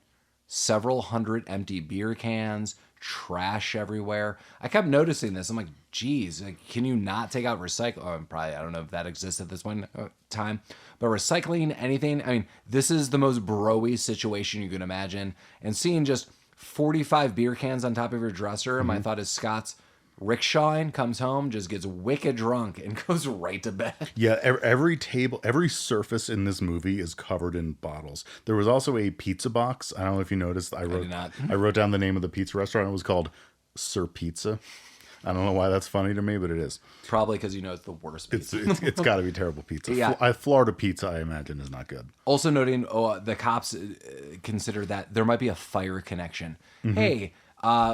several hundred empty beer cans, trash everywhere. I kept noticing this. I'm like, geez, can you not take out recycle? Oh, I don't know if that exists at this point in time, but recycling anything. I mean, this is the most bro-y situation you can imagine. And seeing just 45 beer cans on top of your dresser, my thought is Scott's rickshaw-ing, comes home, just gets wicked drunk and goes right to bed. Yeah, every table, every surface in this movie is covered in bottles. There was also a pizza box. I don't know if you noticed. I wrote down the name of the pizza restaurant. It was called Sir Pizza. I don't know why that's funny to me, but it is. Probably because it's the worst pizza. It's got to be terrible pizza. Yeah. Florida pizza, I imagine, is not good. Also noting, the cops consider that there might be a fire connection. Hey,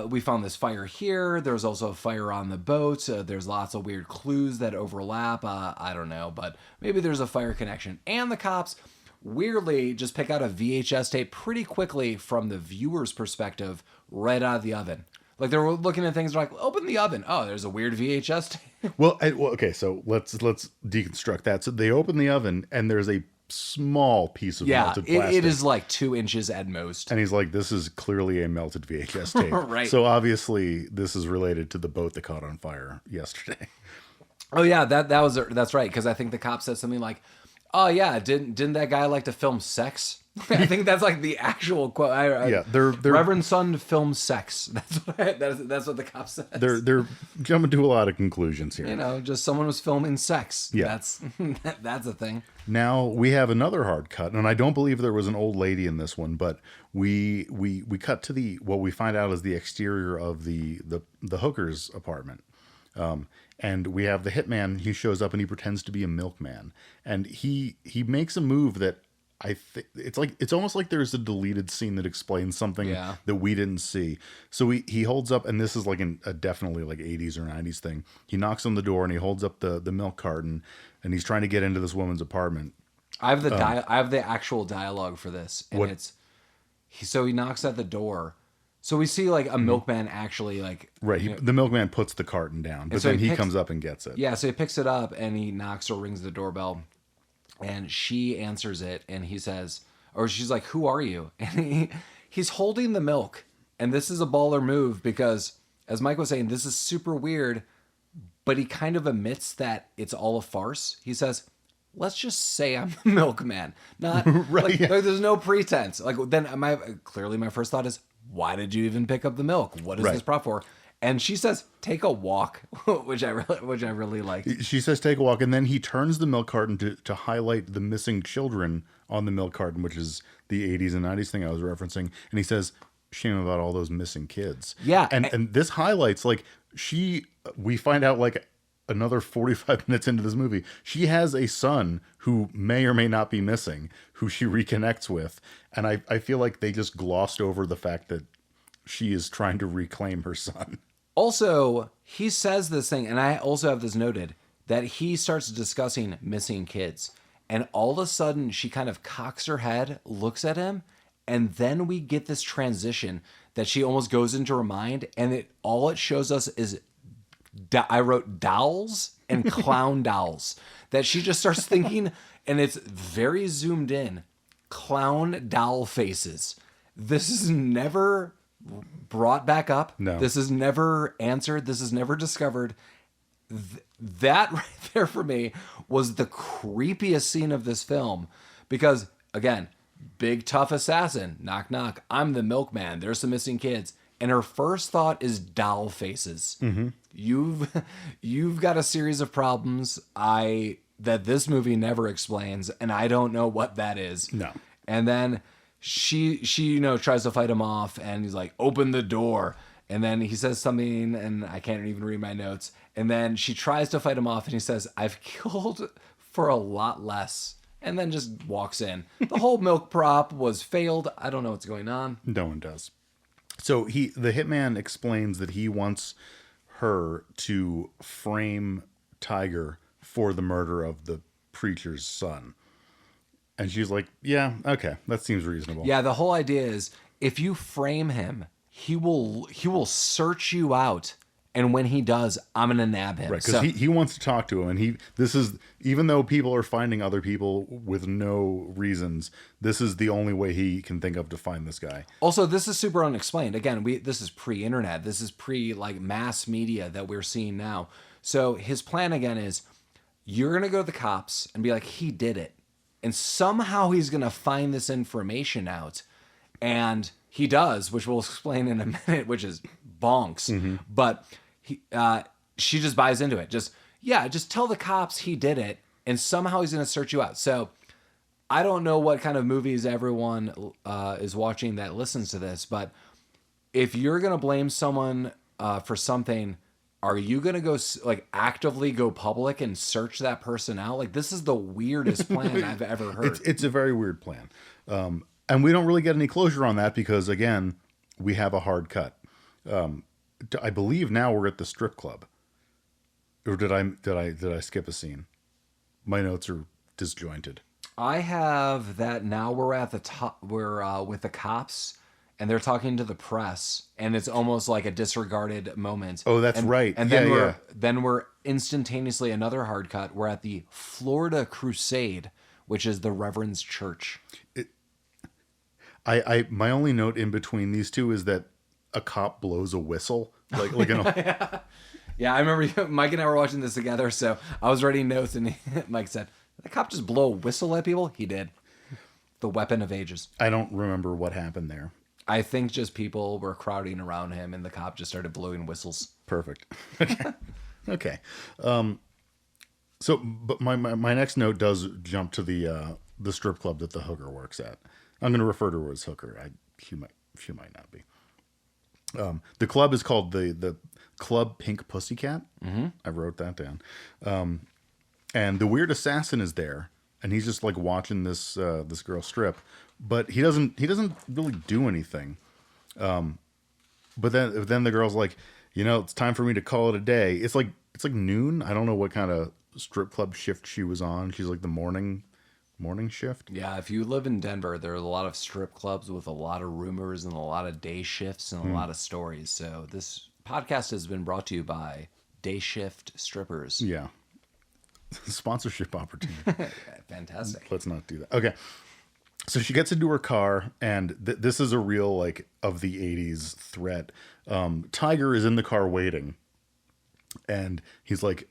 we found this fire here. There's also a fire on the boat. There's lots of weird clues that overlap. I don't know, but maybe there's a fire connection. And the cops weirdly just pick out a VHS tape pretty quickly from the viewer's perspective right out of the oven. Like they were looking at things like, open the oven. Oh, there's a weird VHS tape. Well, okay, so let's deconstruct that. So they open the oven and there's a small piece of melted plastic. It is like 2 inches at most. And he's like, this is clearly a melted VHS tape. Right. So obviously this is related to the boat that caught on fire yesterday. Oh yeah, that's right. Because I think the cop said something like, "Oh yeah, didn't that guy like to film sex?" I think that's like the actual quote. Yeah, they're Reverend Son films sex. That's what the cop says. They're jumping to a lot of conclusions here. You know, just someone was filming sex. Yeah, that's a thing. Now we have another hard cut, and I don't believe there was an old lady in this one, but we cut to what we find out is the exterior of the hooker's apartment. And we have the hitman. He shows up and he pretends to be a milkman, and he makes a move that I think it's almost like there's a deleted scene that explains something that we didn't see. So he holds up, and this is like a definitely like 80s or 90s thing. He knocks on the door and he holds up the milk carton, and he's trying to get into this woman's apartment. I have the actual dialogue for this, and so he knocks at the door. So we see like a milkman actually like the milkman puts the carton down, but then he comes up and gets it. Yeah, so he picks it up and he knocks or rings the doorbell. And she answers it, and he says, or she's like, "Who are you?" And he's holding the milk. And this is a baller move because, as Mike was saying, this is super weird, but he kind of admits that it's all a farce. He says, "Let's just say I'm the milkman." Not like there's no pretense. Like then my first thought is, why did you even pick up the milk? What is this prop for? And she says, "Take a walk," which I really like. She says, "Take a walk," and then he turns the milk carton to highlight the missing children on the milk carton, which is the 80s and 90s thing I was referencing. And he says, "Shame about all those missing kids." Yeah, and this highlights like we find out like another 45 minutes into this movie, she has a son who may or may not be missing, who she reconnects with, and I feel like they just glossed over the fact that she is trying to reclaim her son. Also, he says this thing, and I also have this noted, that he starts discussing missing kids. And all of a sudden, she kind of cocks her head, looks at him, and then we get this transition that she almost goes into her mind, and all it shows us is, I wrote dowels and clown dowels. That she just starts thinking, and it's very zoomed in, clown doll faces. This is never brought back up. No. This is never answered. This is never discovered. That right there for me was the creepiest scene of this film, because again, big tough assassin, knock knock, I'm the milkman, there's some missing kids, and her first thought is doll faces. Mm-hmm. You've got a series of problems that this movie never explains, and I don't know what that is. No. And then she tries to fight him off, and he's like, open the door. And then he says something, and I can't even read my notes. And then she tries to fight him off, and he says, I've killed for a lot less. And then just walks in. The whole milk prop was failed. I don't know what's going on. No one does. So the hitman explains that he wants her to frame Tiger for the murder of the preacher's son. And she's like, yeah, okay, that seems reasonable. Yeah, the whole idea is if you frame him, he will search you out, and when he does, I'm gonna nab him. Right, because he wants to talk to him, and this is, even though people are finding other people with no reasons, this is the only way he can think of to find this guy. Also, this is super unexplained. Again, this is pre-internet. This is pre mass media that we're seeing now. So his plan again is, you're gonna go to the cops and be like, he did it, and somehow he's gonna find this information out, and he does, which we'll explain in a minute, which is bonks. Mm-hmm. But she just buys into it. Just tell the cops he did it, and somehow he's going to search you out. So I don't know what kind of movies everyone is watching that listens to this, but if you're going to blame someone for something, are you going to go actively go public and search that person out? This is the weirdest plan I've ever heard. It's a very weird plan. And we don't really get any closure on that because, again, we have a hard cut. I believe now we're at the strip club. Or did I skip a scene? My notes are disjointed. I have that now we're at the top. We're with the cops, and they're talking to the press, and it's almost like a disregarded moment. Oh, that's right. And then we're instantaneously another hard cut. We're at the Florida Crusade, which is the Reverend's church. My only note in between these two is that a cop blows a whistle, Yeah, I remember Mike and I were watching this together, so I was writing notes, and Mike said, "The cop just blow a whistle at people?" He did. The weapon of ages. I don't remember what happened there. I think just people were crowding around him, and the cop just started blowing whistles. Perfect. Okay. So, but my next note does jump to the strip club that the hooker works at. I'm going to refer to her as hooker. She might not be. The club is called the Club Pink Pussycat. Mm-hmm. I wrote that down. And the weird assassin is there, and he's just watching this girl strip, but he doesn't really do anything. But then the girl's like, it's time for me to call it a day. It's like noon. I don't know what kind of strip club shift she was on. She's like the morning shift. Yeah, if you live in Denver, there are a lot of strip clubs with a lot of rumors and a lot of day shifts and a lot of stories. So this podcast has been brought to you by Day Shift Strippers. Yeah. Sponsorship opportunity. Fantastic. Let's not do that. Okay. So she gets into her car, and this is a real of the 80s threat. Tiger is in the car waiting, and he's like,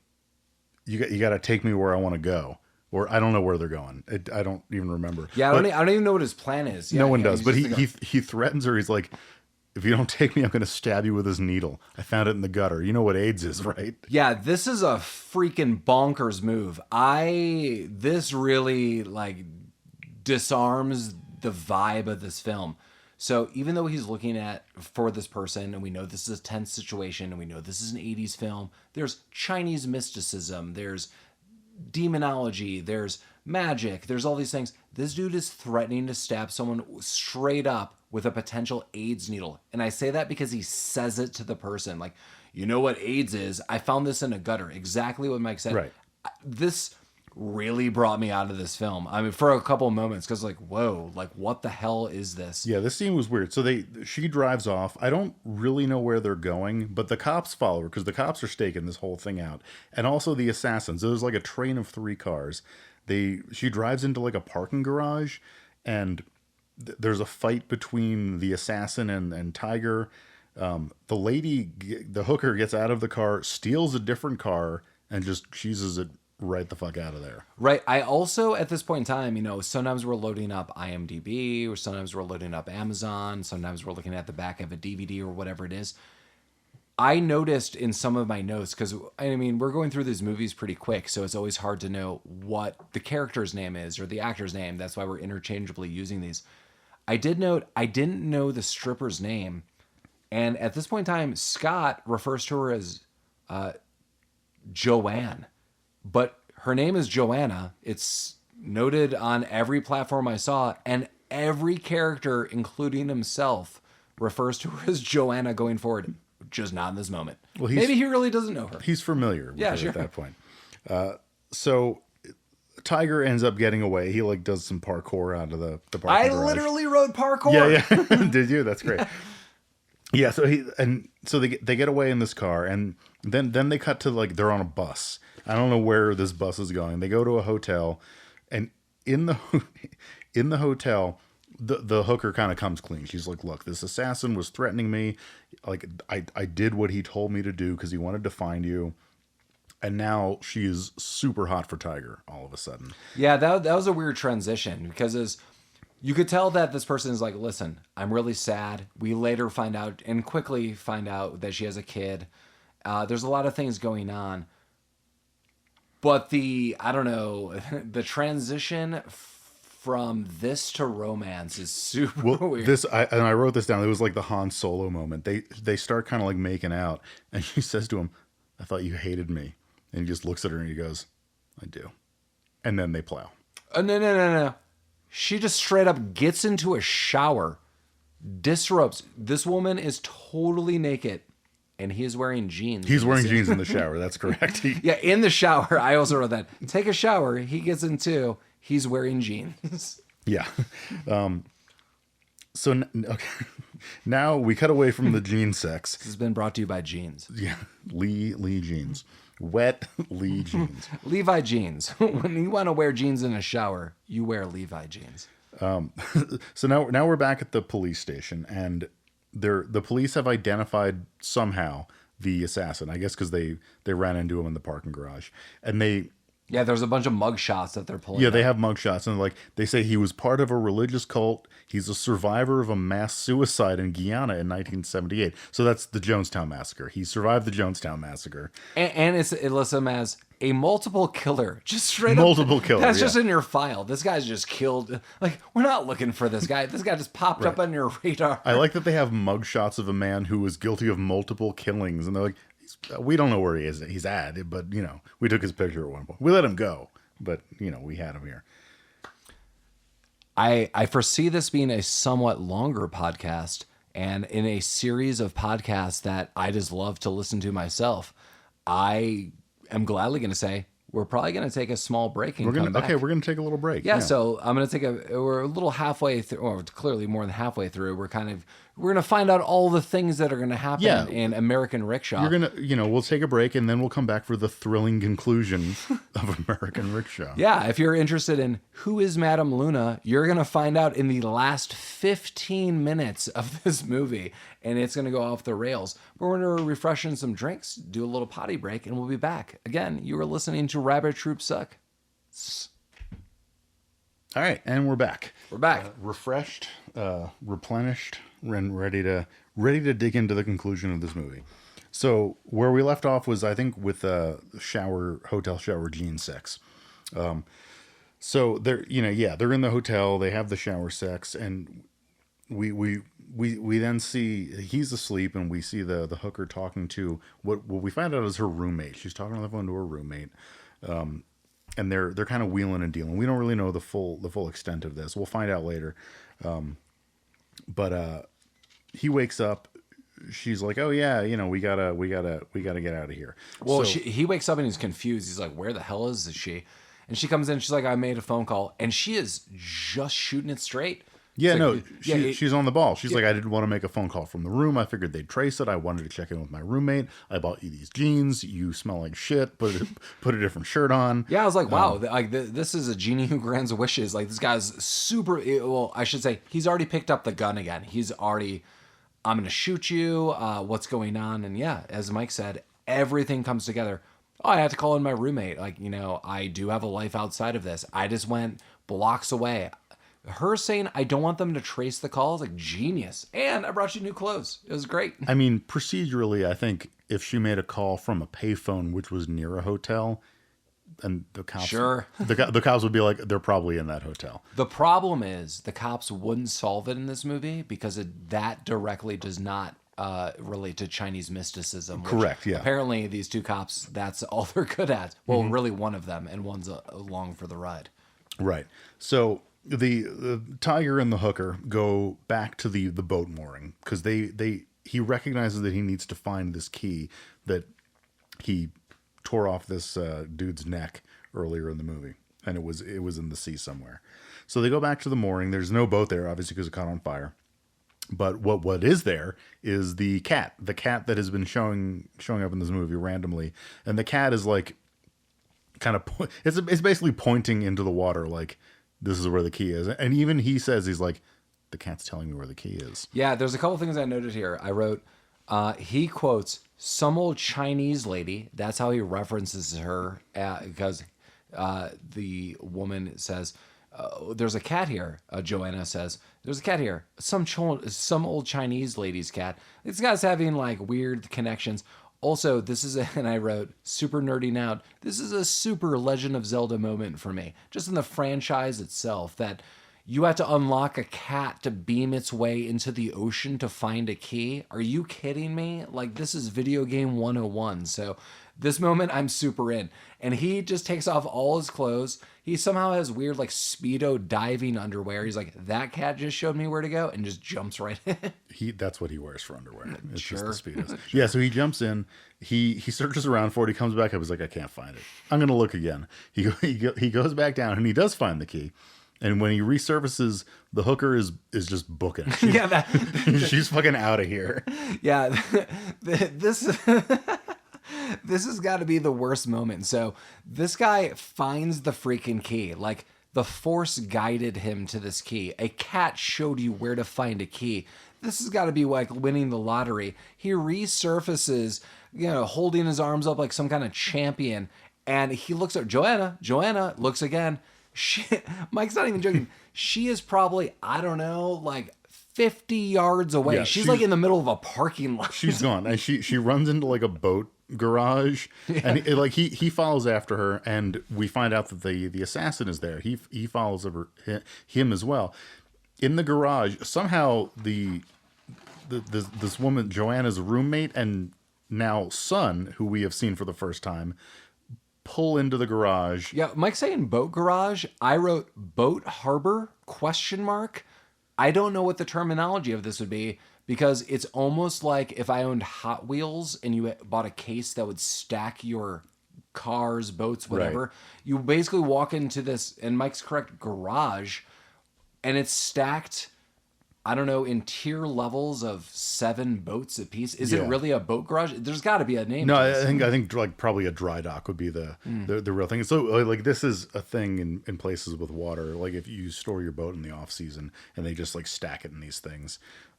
you got to take me where I want to go. Or I don't know where they're going. I don't even remember. Yeah, I don't even know what his plan is. Yeah, no one does. But he threatens her. He's like, if you don't take me, I'm going to stab you with this needle. I found it in the gutter. You know what AIDS is, right? Yeah, this is a freaking bonkers move. This really disarms the vibe of this film. So even though he's looking for this person, and we know this is a tense situation, and we know this is an 80s film, there's Chinese mysticism, there's demonology, there's magic, there's all these things. This dude is threatening to stab someone straight up with a potential AIDS needle. And I say that because he says it to the person. You know what AIDS is? I found this in a gutter. Exactly what Mike said. Right. really brought me out of this film. I mean, for a couple of moments, because like, whoa, like what the hell is this? Yeah, this scene was weird. So she drives off. I don't really know where they're going, but the cops follow her because the cops are staking this whole thing out, and also the assassins. There's like a train of 3 cars. She drives into like a parking garage, and there's a fight between the assassin and Tiger. The lady, the hooker, gets out of the car, steals a different car, and just cheeses it right the fuck out of there. Right. I also, at this point in time, you know, sometimes we're loading up IMDb, or sometimes we're loading up Amazon, sometimes we're looking at the back of a DVD or whatever it is. I noticed in some of my notes, because I mean, we're going through these movies pretty quick, so it's always hard to know what the character's name is or the actor's name. That's why we're interchangeably using these. I did note I didn't know the stripper's name, and at this point in time, Scott refers to her as Joanne, but her name is Joanna. It's noted on every platform I saw, and every character, including himself, refers to her as Joanna going forward. Just not in this moment. Well, maybe he really doesn't know her. He's familiar with her sure. at that point. So Tiger ends up getting away. He like does some parkour out of the parking garage. Literally wrote parkour. Yeah. Did you? That's great. Yeah. So they get away in this car, and then they cut to like they're on a bus. I don't know where this bus is going. They go to a hotel, and in the hotel, the hooker kind of comes clean. She's like, look, this assassin was threatening me. Like, I did what he told me to do because he wanted to find you. And now she is super hot for Tiger all of a sudden. Yeah, that was a weird transition because you could tell that this person is like, listen, I'm really sad. We later find out and quickly find out that she has a kid. There's a lot of things going on. But the transition from this to romance is super weird. I wrote this down. It was like the Han Solo moment. They start kind of like making out, and she says to him, "I thought you hated me," and he just looks at her and he goes, "I do," and then they plow. No. She just straight up gets into a shower, disrupts. This woman is totally naked, and he is wearing jeans. He's wearing jeans in the shower. That's correct. Yeah, in the shower. I also wrote that. Take a shower. He gets into. He's wearing jeans. Yeah. So okay. Now we cut away from the jean sex. This has been brought to you by jeans. Yeah. Lee jeans. Wet Lee jeans. Levi jeans. When you want to wear jeans in a shower, you wear Levi jeans. So now we're back at the police station, and the police have identified somehow the assassin. I guess because they ran into him in the parking garage, and Yeah, there's a bunch of mug shots that they're pulling. Yeah, they have mug shots, and like they say he was part of a religious cult. He's a survivor of a mass suicide in Guyana in 1978. So that's the Jonestown Massacre. He survived the Jonestown Massacre. And it lists him as a multiple killer. Just straight multiple killer. That's just in your file. This guy's just killed. Like, we're not looking for this guy. This guy just popped up on your radar. I like that they have mug shots of a man who was guilty of multiple killings, and they're like, we don't know where he is. He's at, but we took his picture at one point. We let him go, but we had him here. I foresee this being a somewhat longer podcast, and in a series of podcasts that I just love to listen to myself. I am gladly going to say we're probably going to take a small break and come back. Okay, we're going to take a little break. Yeah, so I'm going to we're a little halfway through, or clearly more than halfway through. We're going to find out all the things that are going to happen in American Rickshaw. You're going to, we'll take a break, and then we'll come back for the thrilling conclusion of American Rickshaw. Yeah, if you're interested in who is Madame Luna, you're going to find out in the last 15 minutes of this movie, and it's going to go off the rails. We're going to refresh in some drinks, do a little potty break, and we'll be back. Again, you are listening to Rabbit Troop Suck. All right, and we're back. We're back. Replenished, and ready to dig into the conclusion of this movie. So where we left off was, I think, with hotel shower jean sex. So they're they're in the hotel. They have the shower sex, and we then see he's asleep, and we see the hooker talking to what we find out is her roommate. She's talking on the phone to her roommate. And they're kind of wheeling and dealing. We don't really know the full extent of this. We'll find out later. But he wakes up. She's like, "Oh yeah, we gotta get out of here." Well, he wakes up and he's confused. He's like, "Where the hell is she?" And she comes in, she's like, I made a phone call. And she is just shooting it straight. Yeah, It's no, like, yeah, she's on the ball. She's like, I didn't want to make a phone call from the room. I figured they'd trace it. I wanted to check in with my roommate. I bought you these jeans. You smell like shit. Put a different shirt on. Yeah, I was like, wow, this is a genie who grants wishes. Like, this guy's super, well, I should say, he's already picked up the gun again. He's already, I'm going to shoot you. What's going on? And yeah, as Mike said, everything comes together. Oh, I had to call in my roommate. Like, I do have a life outside of this. I just went blocks away. Her saying, I don't want them to trace the calls, like, genius. And I brought you new clothes. It was great. I mean, procedurally, I think if she made a call from a payphone, which was near a hotel, and the cops, Sure. the cops would be like, they're probably in that hotel. The problem is the cops wouldn't solve it in this movie because that directly does not relate to Chinese mysticism. Correct, yeah. Apparently, these two cops, that's all they're good at. Well, really one of them, and one's along for the ride. Right. So the tiger and the hooker go back to the boat mooring because he recognizes that he needs to find this key that he tore off this dude's neck earlier in the movie, and it was in the sea somewhere. So they go back to the mooring. There's no boat there, obviously, because it caught on fire. But what is there is the cat that has been showing up in this movie randomly, and the cat is like kind of it's basically pointing into the water like, this is where the key is. And even he says, he's like, the cat's telling me where the key is. Yeah, there's a couple things I noted here. I wrote, he quotes some old Chinese lady. That's how he references her because the woman says, there's a cat here. Joanna says, there's a cat here. Some old Chinese lady's cat. This guy's having like weird connections. Also, and I wrote, super nerding out, this is a super Legend of Zelda moment for me. Just in the franchise itself, that you had to unlock a cat to beam its way into the ocean to find a key. Are you kidding me? Like, this is video game 101. So this moment, I'm super in. And he just takes off all his clothes. He somehow has weird, like, Speedo diving underwear. He's like, that cat just showed me where to go, and just jumps right in. That's what he wears for underwear. It's Sure. just the Speedos. Sure. Yeah, so he jumps in. He searches around for it. He comes back up. He's like, I can't find it. I'm going to look again. He goes back down, and he does find the key. And when he resurfaces, the hooker is just booking. She's fucking out of here. Yeah, this has got to be the worst moment. So this guy finds the freaking key. Like, the Force guided him to this key. A cat showed you where to find a key. This has got to be like winning the lottery. He resurfaces, holding his arms up like some kind of champion. And he looks at Joanna. Joanna looks again. Mike's not even joking. She is probably, I don't know, like 50 yards away. Yeah, she's like in the middle of a parking lot. She's gone. And she runs into like a boat garage. Yeah. And he follows after her. And we find out that the assassin is there. He follows him as well. In the garage, somehow this woman, Joanna's roommate and now son, who we have seen for the first time, pull into the garage. Yeah, Mike's saying boat garage. I wrote boat harbor ? I don't know what the terminology of this would be, because it's almost like if I owned Hot Wheels and you bought a case that would stack your cars, boats, whatever. Right. You basically walk into this, and Mike's correct, garage, and it's stacked, I don't know, in tier levels of 7 boats a piece. Is it really a boat garage? There's got to be a name. No, I think like probably a dry dock would be the real thing. So like this is a thing in places with water. Like if you store your boat in the off season and they just like stack it in these things.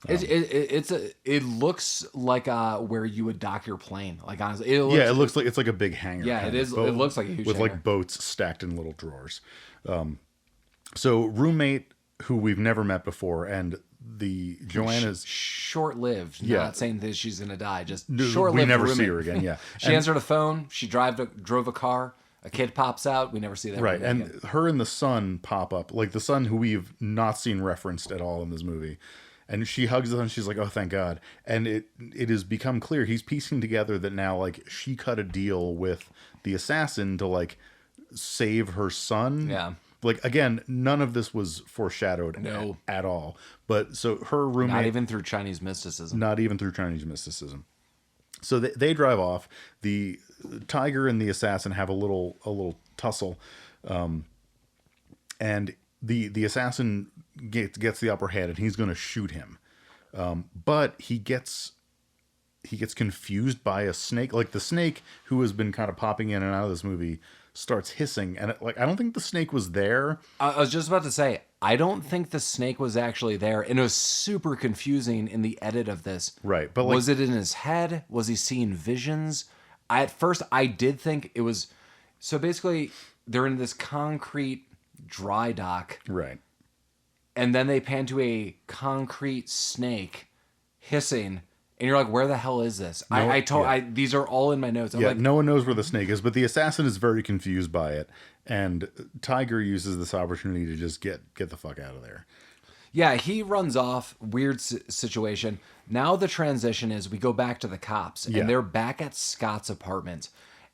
It looks like where you would dock your plane. Like honestly, it looks like it's like a big hangar. Yeah, it is. It looks like a huge with hangar. Like boats stacked in little drawers. So roommate who we've never met before, and the Joanna's short-lived. Yeah. Not saying that she's gonna die. Just short-lived. We never roommate. see her again. Yeah, She answered a phone. She drove a car. A kid pops out. We never see that. Right, and again. her and the son pop up, like the son who we've not seen referenced at all in this movie. And she hugs them, and she's like, "Oh, thank God!" And it has become clear he's piecing together that now, like, she cut a deal with the assassin to like save her son. Yeah. Like, again, none of this was foreshadowed at all. But so her roommate... Not even through Chinese mysticism. Not even through Chinese mysticism. So they drive off. The tiger and the assassin have a little tussle, and the assassin gets the upper hand, and he's going to shoot him, but he gets confused by a snake. Like the snake who has been kind of popping in and out of this movie starts hissing, and I don't think the snake was there. I was just about to say, I don't think the snake was actually there, and it was super confusing in the edit of this. Right, but was it in his head? Was he seeing visions? At first, I did think it was. So basically, they're in this concrete dry dock, right, and then they pan to a concrete snake hissing. And you're like, where the hell is this? These are all in my notes. I'm like, no one knows where the snake is, but the assassin is very confused by it, and Tiger uses this opportunity to just get the fuck out of there. Yeah, he runs off. Weird situation. Now the transition is we go back to the cops, and they're back at Scott's apartment.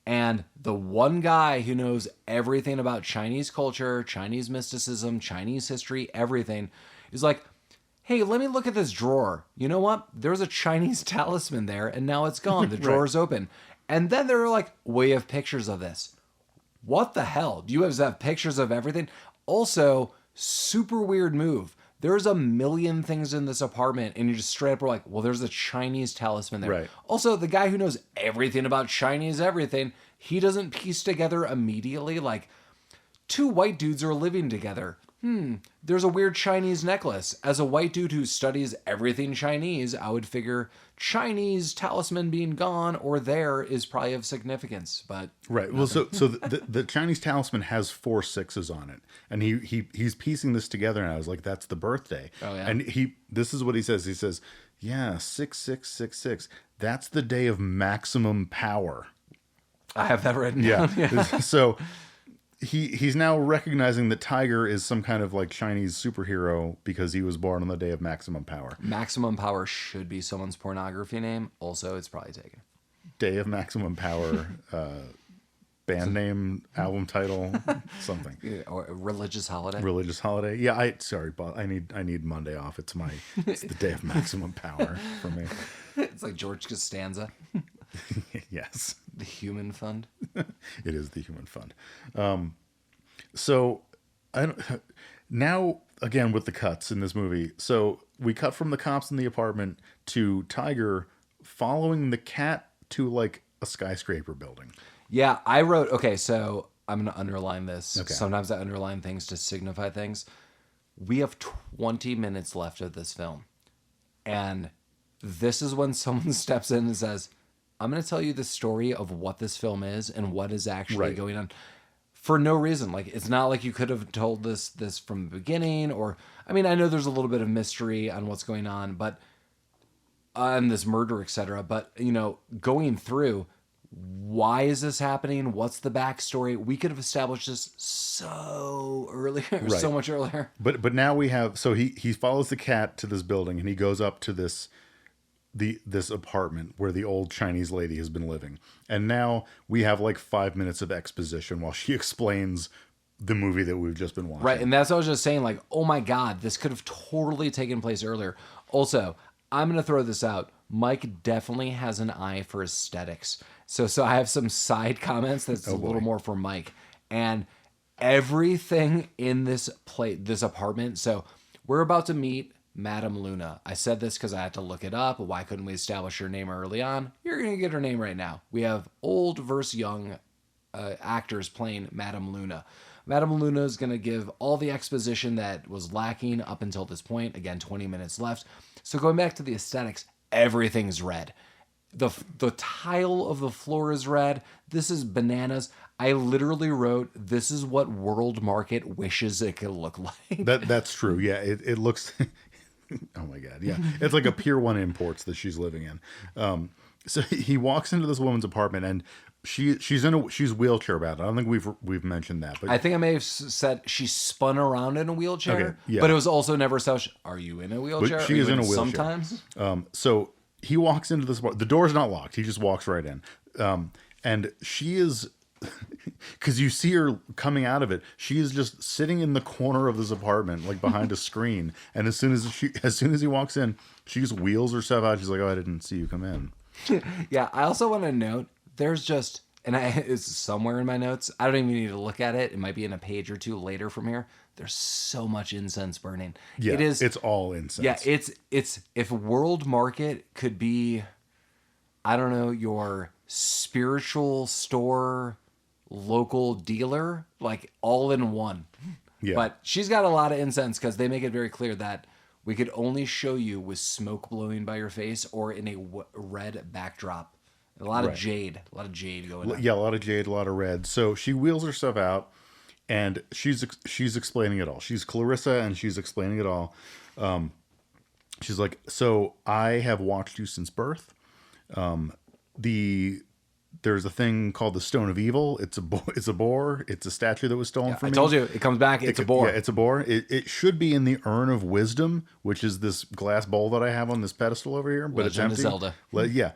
And the one guy who knows everything about Chinese culture, Chinese mysticism, Chinese history, everything, is like, hey, let me look at this drawer. You know what? There's a Chinese talisman there, and now it's gone. The drawer's open. And then they're like, we have pictures of this. What the hell? Do you guys have pictures of everything? Also, super weird move. There's a million things in this apartment, and you just straight up are like, well, there's a Chinese talisman there. Right. Also, the guy who knows everything about Chinese everything, he doesn't piece together immediately, like, two white dudes are living together. There's a weird Chinese necklace. As a white dude who studies everything Chinese, I would figure Chinese talisman being gone or there is probably of significance. But right. Well, so the Chinese talisman has 4 6s on it, and he's piecing this together, and I was like, that's the birthday. Oh yeah. And this is what he says. He says, yeah, 6666. That's the day of maximum power. I have that written down. Yeah. So. He's now recognizing that Tiger is some kind of like Chinese superhero because he was born on the day of maximum power. Maximum power should be someone's pornography name. Also, it's probably taken. Day of maximum power, band name, album title, something. Or a religious holiday. Religious holiday. Yeah, sorry, but I need Monday off. It's the day of maximum power for me. It's like George Costanza. Yes. The Human Fund. It is the Human Fund. So now again with the cuts in this movie. So we cut from the cops in the apartment to Tiger following the cat to like a skyscraper building. Yeah, I wrote, okay, so I'm going to underline this. Okay. Sometimes I underline things to signify things. We have 20 minutes left of this film. And this is when someone steps in and says, I'm going to tell you the story of what this film is and what is actually going on for no reason. Like, it's not like you could have told this from the beginning, or, I mean, I know there's a little bit of mystery on what's going on, but on this murder, etc. But, you know, going through, why is this happening? What's the backstory? We could have established this so earlier, so much earlier. But now we have, so he follows the cat to this building, and he goes up to this apartment where the old Chinese lady has been living. And now we have like 5 minutes of exposition while she explains the movie that we've just been watching. Right, and that's what I was just saying, like, oh my God, this could have totally taken place earlier. Also, I'm going to throw this out. Mike definitely has an eye for aesthetics. So I have some side comments that's a little more for Mike. And everything in this apartment, so we're about to meet Madame Luna. I said this because I had to look it up. Why couldn't we establish her name early on? You're going to get her name right now. We have old versus young actors playing Madame Luna. Madame Luna is going to give all the exposition that was lacking up until this point. Again, 20 minutes left. So going back to the aesthetics, everything's red. The tile of the floor is red. This is bananas. I literally wrote, this is what World Market wishes it could look like. That's true. Yeah, it looks... Oh my God. Yeah. It's like a Pier 1 Imports that she's living in. So he walks into this woman's apartment, and she's wheelchair bound. I don't think we've mentioned that, but I think I may have said she spun around in a wheelchair, okay, yeah. But it was also never so. Are you in a wheelchair? She is in a wheelchair. Sometimes. So he walks into this apartment. The door's not locked. He just walks right in. And she is, because you see her coming out of it, she is just sitting in the corner of this apartment, like behind a screen. And as soon as he walks in, she just wheels herself out. She's like, "Oh, I didn't see you come in." Yeah. I also want to note there's just and it's somewhere in my notes. I don't even need to look at it. It might be in a page or two later from here. There's so much incense burning. Yeah, It is. it's all incense. Yeah, it's if World Market could be, I don't know, your spiritual store, local dealer, like all in one. Yeah. But she's got a lot of incense because they make it very clear that we could only show you with smoke blowing by your face or in a red backdrop. A lot of jade. A lot of jade going on. Yeah, a lot of jade, a lot of red. So she wheels her stuff out, and she's explaining it all. She's Clarissa, and she's explaining it all. She's like, so I have watched you since birth. There's a thing called the Stone of Evil. It's a boar. It's a statue that was stolen from me. I told you, it comes back. It's a boar. Yeah, it's a boar. It should be in the Urn of Wisdom, which is this glass bowl that I have on this pedestal over here, but Legend it's of empty. Zelda. Yeah.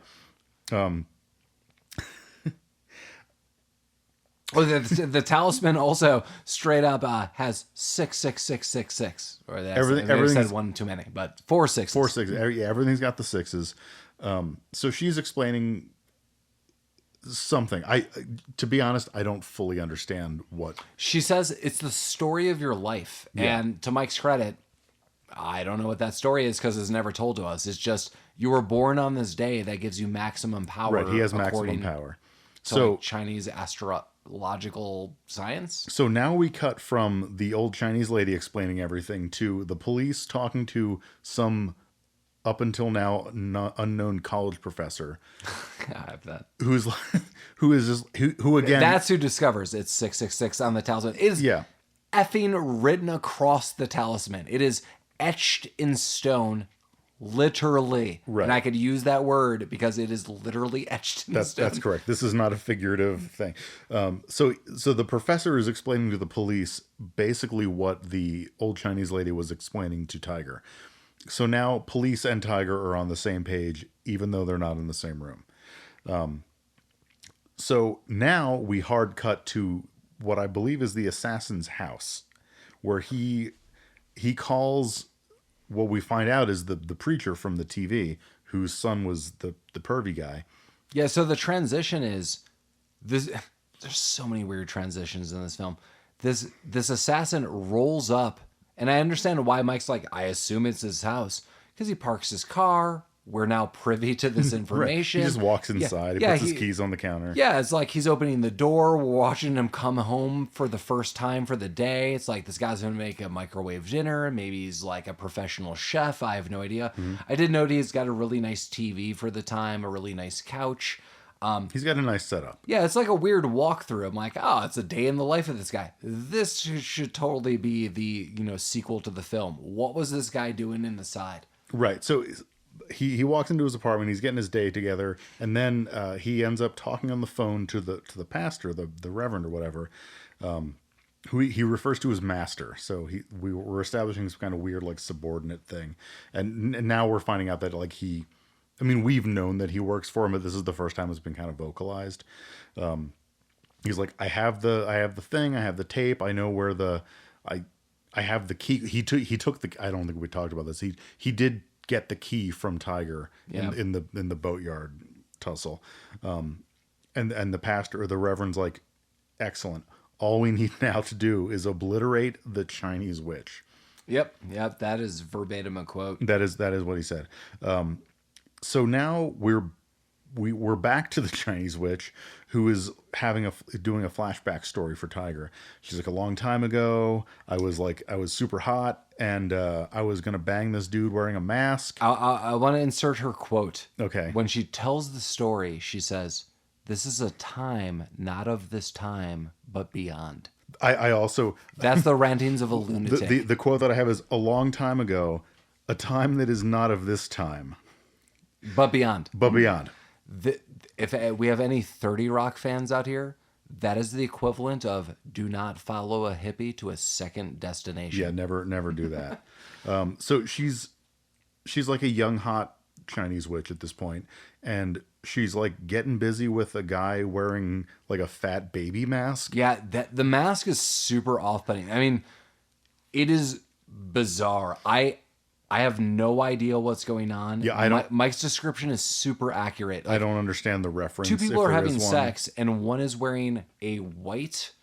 Oh, the talisman also straight up has 66666. Or everything said one too many, but 4 6s. 4 6. Yeah, everything's got the sixes. So she's explaining something. To be honest, I don't fully understand what She says it's the story of your life. Yeah. And to Mike's credit, I don't know what that story is because it's never told to us. It's just you were born on this day that gives you maximum power. Right, he has maximum power. So So Chinese astrological science. so now we cut from the old Chinese lady explaining everything to the police talking to some up until now unknown college professor I have that. who again That's who discovers it's 666 on the talisman. It is Yeah. effing written across the talisman. It is etched in stone, literally. Right. And I could use that word because it is literally etched in stone. That's correct. This is not a figurative thing. So the professor is explaining to the police basically what the old Chinese lady was explaining to Tiger. So now police and Tiger are on the same page, even though they're not in the same room. So now we hard cut to what I believe is the assassin's house, where he calls what we find out is the preacher from the TV, whose son was the pervy guy. Yeah, so the transition is this. There's so many weird transitions in this film. This assassin rolls up, and I understand why Mike's like, I assume it's his house because he parks his car. We're now privy to this information. He just walks inside. He puts his keys on the counter. Yeah, it's like he's opening the door. We're watching him come home for the first time for the day. It's like this guy's going to make a microwave dinner. Maybe he's like a professional chef. I have no idea. Mm-hmm. I did note he's got a really nice TV for the time, a really nice couch. He's got a nice setup. Yeah, it's like a weird walkthrough. I'm like, oh, it's a day in the life of this guy. This should totally be the sequel to the film. What was this guy doing in the side? Right. So he walks into his apartment. He's getting his day together, and then he ends up talking on the phone to the pastor, the reverend or whatever, who he refers to as master. So we're establishing some kind of weird like subordinate thing, and now we're finding out that like we've known that he works for him, but this is the first time it's been kind of vocalized. He's like, I have the thing, I have the tape, I know where I have the key. He took the. I don't think we talked about this. He did get the key from Tiger in the boatyard tussle, and the pastor or the reverend's like, excellent. All we need now to do is obliterate the Chinese witch. Yep. That is verbatim a quote. That is what he said. So now we're back to the Chinese witch, who is doing a flashback story for Tiger. She's like, a long time ago, I was super hot, and I was gonna bang this dude wearing a mask. I want to insert her quote. Okay. When she tells the story, she says, "This is a time not of this time, but beyond." I also That's the rantings of a lunatic. the quote that I have is, a long time ago, a time that is not of this time, but beyond. but beyond. If we have any 30 Rock fans out here, that is the equivalent of do not follow a hippie to a second destination. Yeah, never do that. So she's like a young hot Chinese witch at this point, and she's like getting busy with a guy wearing like a fat baby mask. Yeah, the mask is super off-putting. I mean, it is bizarre. I have no idea what's going on. Yeah, I don't. Mike's description is super accurate. I don't understand the reference. Two people if are there having is one. sex, and one is wearing a white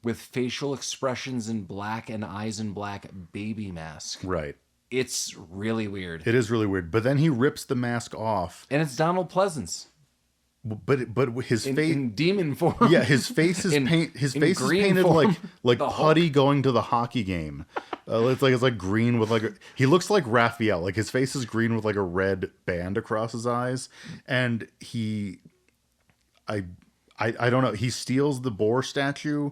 with facial expressions in black and eyes in black baby mask. Right. It's really weird. It is really weird. But then he rips the mask off. And it's Donald Pleasance. But his face In demon form. Yeah, his face is his face is green painted form. like The putty going to the hockey game. It's like green with he looks like Raphael. Like his face is green with like a red band across his eyes, and I don't know. He steals the boar statue,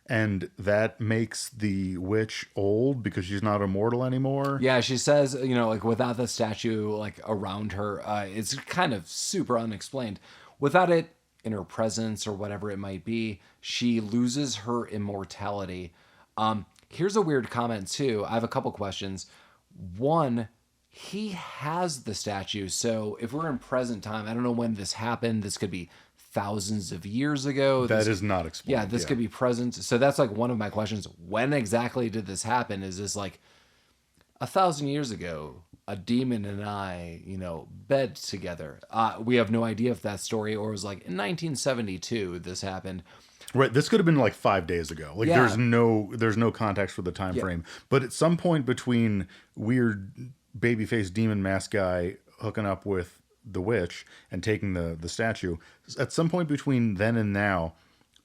and that makes the witch old because she's not immortal anymore. Yeah, she says, like without the statue like around her, it's kind of super unexplained. Without it in her presence or whatever it might be, she loses her immortality. Here's a weird comment too. I have a couple questions. One, he has the statue. So if we're in present time, I don't know when this happened. This could be thousands of years ago. That is not explained. Yeah, this could be present. So that's like one of my questions. When exactly did this happen? Is this like 1,000 years ago? A demon and I, bed together. We have no idea if that story, or it was like in 1972 this happened. Right, this could have been like 5 days ago. Like Yeah. there's no context for the time frame. But at some point between weird babyface demon mask guy hooking up with the witch and taking the statue, at some point between then and now,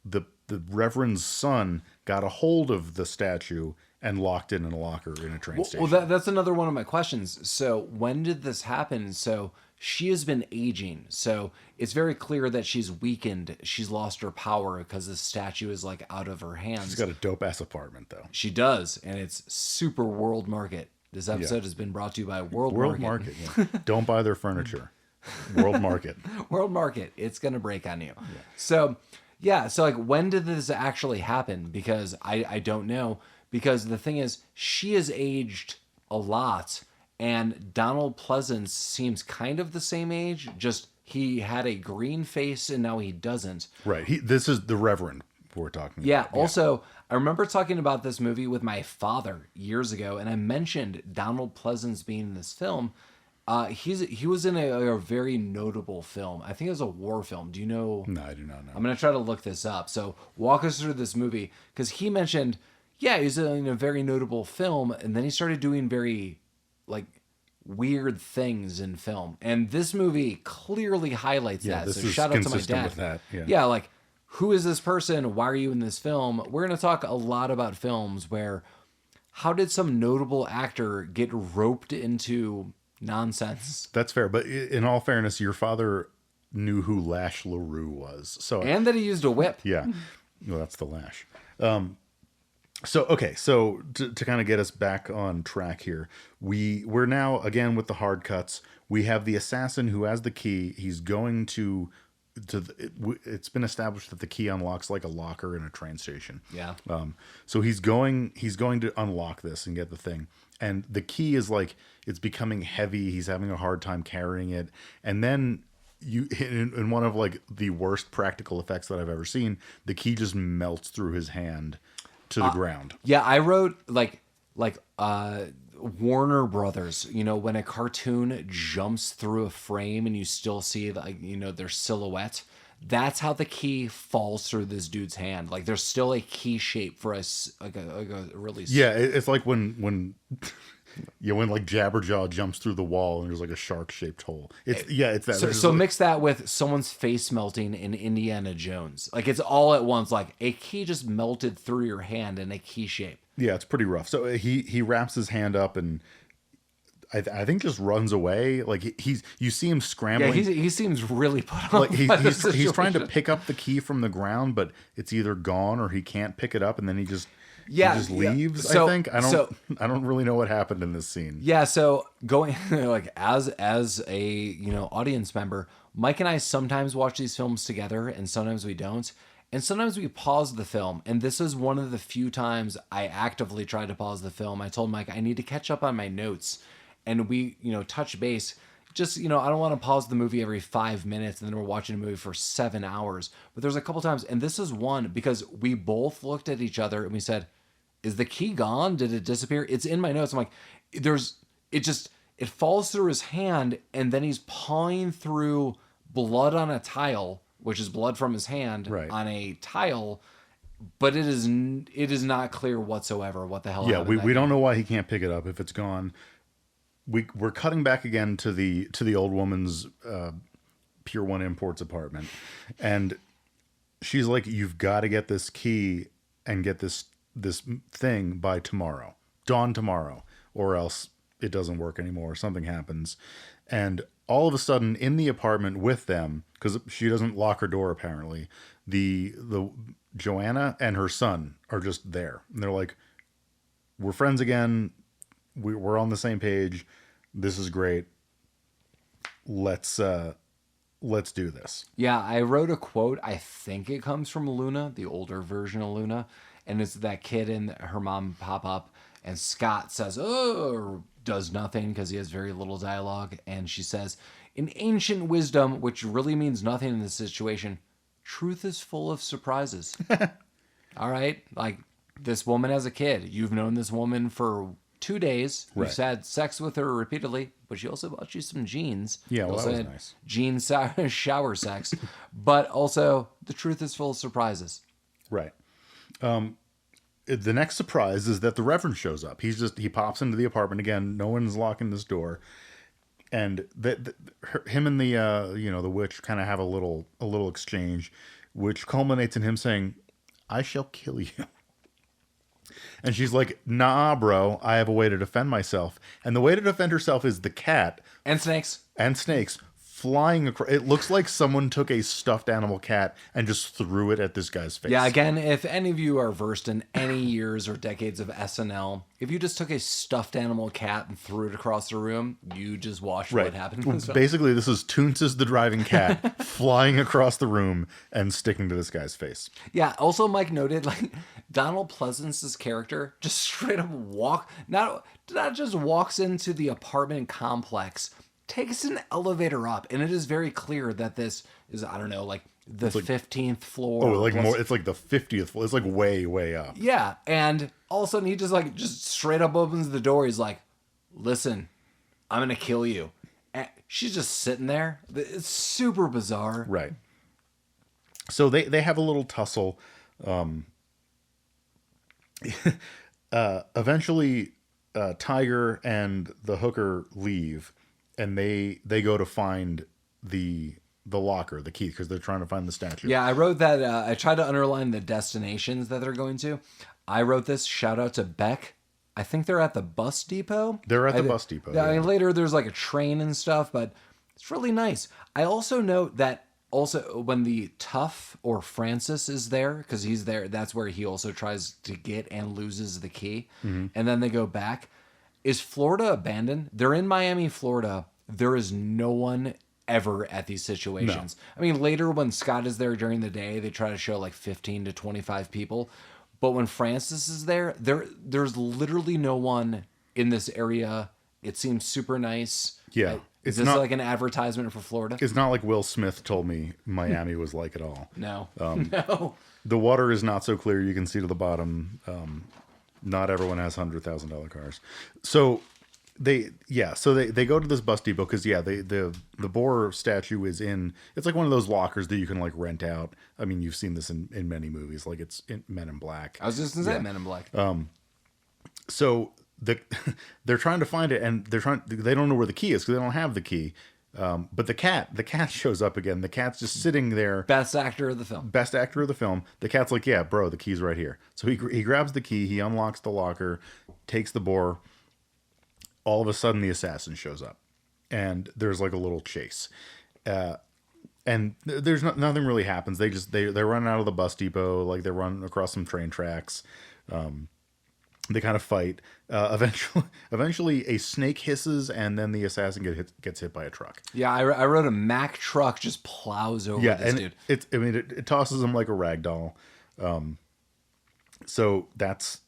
the Reverend's son got a hold of the statue and locked it in a locker in a train station. Well, that's another one of my questions. So when did this happen? So she has been aging. So it's very clear that she's weakened. She's lost her power because the statue is like out of her hands. She's got a dope ass apartment though. She does, and it's super World Market. This episode has been brought to you by World Market. Yeah. Don't buy their furniture. World Market. World Market. It's gonna break on you. So like when did this actually happen? Because I don't know. Because the thing is, she has aged a lot, and Donald Pleasance seems kind of the same age. Just he had a green face, and now he doesn't. Right. This is the Reverend we're talking Yeah. about. Also, I remember talking about this movie with my father years ago, and I mentioned Donald Pleasance being in this film. He was in a very notable film. I think it was a war film. Do you know? No, I do not know. I'm going to try to look this up. So walk us through this movie, because he mentioned, he was in a very notable film, and then he started doing very like weird things in film. And this movie clearly highlights that. This So is shout out to my consistent dad. with that. Yeah, like, who is this person? Why are you in this film? We're going to talk a lot about films where how did some notable actor get roped into nonsense? That's fair. But in all fairness, your father knew who Lash LaRue was. So And that he used a whip. yeah, well, that's the Lash. So to kind of get us back on track here, we're now again with the hard cuts. We have the assassin who has the key. He's going it's been established that the key unlocks like a locker in a train station. Yeah. So he's going to unlock this and get the thing. And the key is like, it's becoming heavy. He's having a hard time carrying it. And then in one of like the worst practical effects that I've ever seen, the key just melts through his hand to the ground. Yeah, I wrote like Warner Brothers, when a cartoon jumps through a frame and you still see their silhouette. That's how the key falls through this dude's hand. Like there's still a key shape for us, like a really. Yeah, it's like when like Jabberjaw jumps through the wall and there's like a shark shaped hole. It's that. So mix that with someone's face melting in Indiana Jones. Like it's all at once. Like a key just melted through your hand in a key shape. Yeah, it's pretty rough. So he wraps his hand up and I think just runs away. Like you see him scrambling. Yeah, he seems really put off. Like by the he's trying to situation. pick up the key from the ground, but it's either gone or he can't pick it up, and then he just leaves. So- I think I don't really know what happened in this scene. Yeah, so going like as a audience member, Mike and I sometimes watch these films together, and sometimes we don't. And sometimes we pause the film, and this is one of the few times I actively tried to pause the film. I told Mike I need to catch up on my notes, and we touch base. Just I don't want to pause the movie every 5 minutes, and then we're watching a movie for 7 hours. But there's a couple times, and this is one because we both looked at each other and we said, "Is the key gone? Did it disappear?" It's in my notes. I'm like, it falls through his hand, and then he's pawing through blood on a tile, which is blood from his hand Right. on a tile, but it is not clear whatsoever what the hell Yeah, happened. we don't know why he can't pick it up if it's gone. We're cutting back again to the old woman's Pier 1 Imports apartment, and she's like, "You've got to get this key and get this thing by tomorrow, dawn tomorrow, or else it doesn't work anymore. Something happens." And all of a sudden, in the apartment with them, because she doesn't lock her door apparently, the Joanna and her son are just there, and they're like, "We're friends again. We're on the same page. This is great. Let's do this." Yeah, I wrote a quote. I think it comes from Luna, the older version of Luna, and it's that kid and her mom pop up, and Scott says, "Oh," or does nothing because he has very little dialogue, and she says, "In ancient wisdom," which really means nothing in this situation, "truth is full of surprises." All right, like this woman has a kid. You've known this woman for 2 days. You've Right. had sex with her repeatedly, but she also bought you some jeans. Yeah, You well, also that was had nice. jean shower sex, but also the truth is full of surprises. Right. The next surprise is that the Reverend shows up. He pops into the apartment again. No one's locking this door, and him and the the witch kind of have a little exchange, which culminates in him saying, "I shall kill you." And she's like, "Nah, bro, I have a way to defend myself." And the way to defend herself is the cat And snakes. and snakes flying across. It looks like someone took a stuffed animal cat and just threw it at this guy's face. Yeah, again, if any of you are versed in any years or decades of SNL, if you just took a stuffed animal cat and threw it across the room, you just watched Right. what happened. in this film. Basically, this is Toonces the driving cat flying across the room and sticking to this guy's face. Yeah, also Mike noted, like, Donald Pleasance's character just straight up not just walks into the apartment complex, takes an elevator up, and it is very clear that this is, I don't know, like the 15th floor. Oh, like plus- more. It's like the 50th floor. It's like way, way up. Yeah, and all of a sudden he just straight up opens the door. He's like, "Listen, I'm gonna kill you." And she's just sitting there. It's super bizarre. Right. So they have a little tussle. Eventually, Tiger and the hooker leave, and they go to find the locker, the key, because they're trying to find the statue. Yeah, I wrote that. I tried to underline the destinations that they're going to. I wrote this. Shout out to Beck. I think they're at the bus depot. They're at the bus depot, I mean, yeah. later there's like a train and stuff, but it's really nice. I also note that also when the Tough or Francis is there, because he's there, that's where he also tries to get and loses the key. Mm-hmm. And then they go back. Is Florida abandoned? They're in Miami, Florida. There is no one ever at these situations. I mean, later when Scott is there during the day, they try to show like 15 to 25 people. But when Francis is there's literally no one in this area. It seems super nice. Yeah. Is It's this not- like an advertisement for Florida? It's not like Will Smith told me Miami was like it all. No. No. The water is not so clear you can see to the bottom. Not everyone has $100,000 cars. So they go to this bus depot because the boar statue is in, it's like one of those lockers that you can like rent out. I mean, you've seen this in many movies, like it's in Men in Black. I was just going to say Men in Black. So they're trying to find it, and they don't know where the key is because they don't have the key. But the cat shows up again. The cat's just sitting there. Best actor of the film. Best actor of the film. The cat's like, "Yeah, bro, the key's right here." So he grabs the key, he unlocks the locker, takes the boar. All of a sudden, the assassin shows up, and there's like a little chase. And there's nothing really happens. They run out of the bus depot, like they run across some train tracks. They kind of fight. Eventually, a snake hisses, and then the assassin gets hit by a truck. Yeah, I wrote a Mack truck just plows over this dude. It tosses him like a rag doll. So that's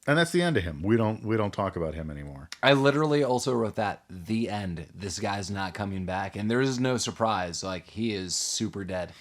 the end of him. We don't talk about him anymore. I literally also wrote that the end. This guy's not coming back, and there is no surprise. Like he is super dead.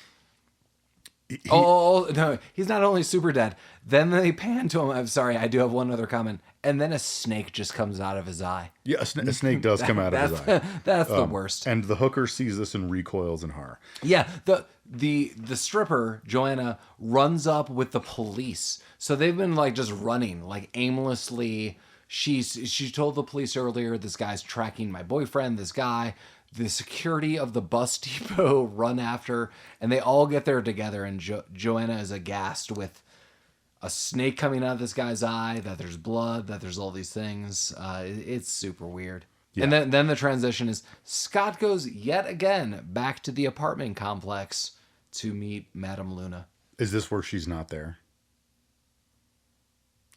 No, he's not only super dead. Then they pan to him. I'm sorry, I do have one other comment. And then a snake just comes out of his eye. Yeah, a snake does come out of his eye. That's the worst. And the hooker sees this and recoils in horror. Yeah, the stripper Joanna runs up with the police. So they've been like just running like aimlessly. She told the police earlier, this guy's tracking my boyfriend. This guy, the security of the bus depot run after, and they all get there together. And Joanna is aghast with a snake coming out of this guy's eye, that there's blood, that there's all these things. It's super weird. Yeah. And then the transition is Scott goes yet again back to the apartment complex to meet Madame Luna. Is this where she's not there?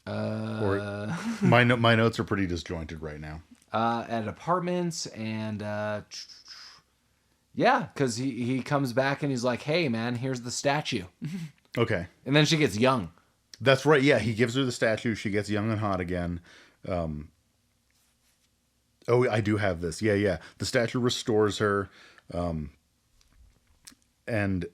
Or my notes are pretty disjointed right now. At apartments and yeah, because he comes back and he's like, "Hey man, here's the statue." Okay. And then she gets young. That's right. Yeah, he gives her the statue. She gets young and hot again. Oh, I do have this. Yeah. The statue restores her, and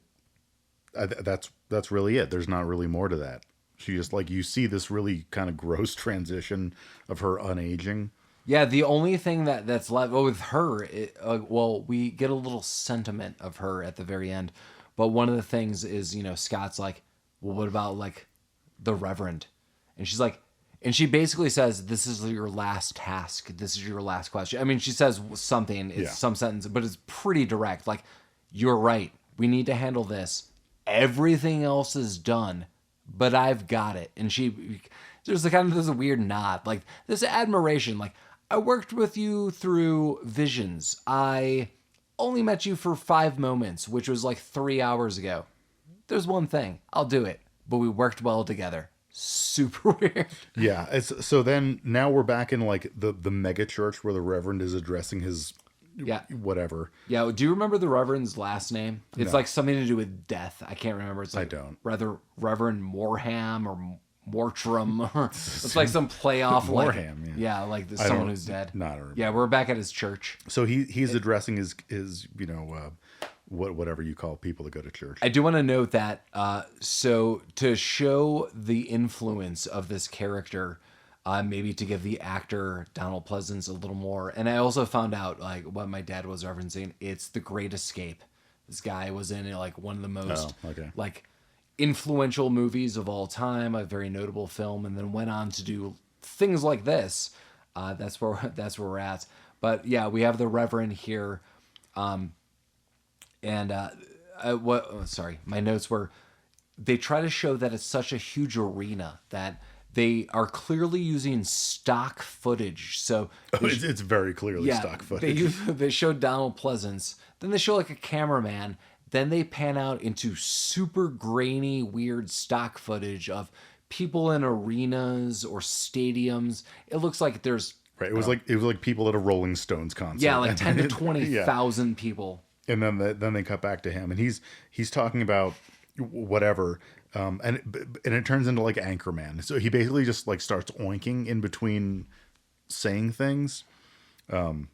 that's really it. There's not really more to that. She just, like, you see this really kind of gross transition of her unaging. Yeah, the only thing that's left with her, we get a little sentiment of her at the very end. But one of the things is, Scott's like, well, what about, like, the Reverend? And she's like, and she basically says, this is your last task. This is your last question. I mean, she says something, some sentence, but it's pretty direct. Like, you're right. We need to handle this. Everything else is done, but I've got it. And there's a weird nod, like this admiration. Like, I worked with you through visions. I only met you for 5 moments, which was like 3 hours ago. There's one thing. I'll do it. But we worked well together. Super weird. Yeah. So then now we're back in like the mega church where the Reverend is addressing his whatever. Yeah. Do you remember the Reverend's last name? It's like something to do with death. I can't remember. It's like I don't. Rather Reverend Morham or Mortram. It's like some play off. Morham. Like, yeah. Like someone who's dead. Not remember. Yeah. We're back at his church. So he's addressing his whatever you call people that go to church. I do want to note that, so to show the influence of this character, maybe to give the actor Donald Pleasance a little more. And I also found out, like, what my dad was referencing. It's The Great Escape. This guy was in like one of the most like influential movies of all time, a very notable film, and then went on to do things like this. That's where we're at. But yeah, we have the Reverend here. My notes were, they try to show that it's such a huge arena that they are clearly using stock footage. So it's very clearly stock footage. They show Donald Pleasance, then they show like a cameraman, then they pan out into super grainy, weird stock footage of people in arenas or stadiums. It looks like there's right. It was like people at a Rolling Stones concert. Yeah, like 10 to 20,000 people. And then they cut back to him, and he's talking about whatever, and it turns into like Anchorman. So he basically just like starts oinking in between saying things, and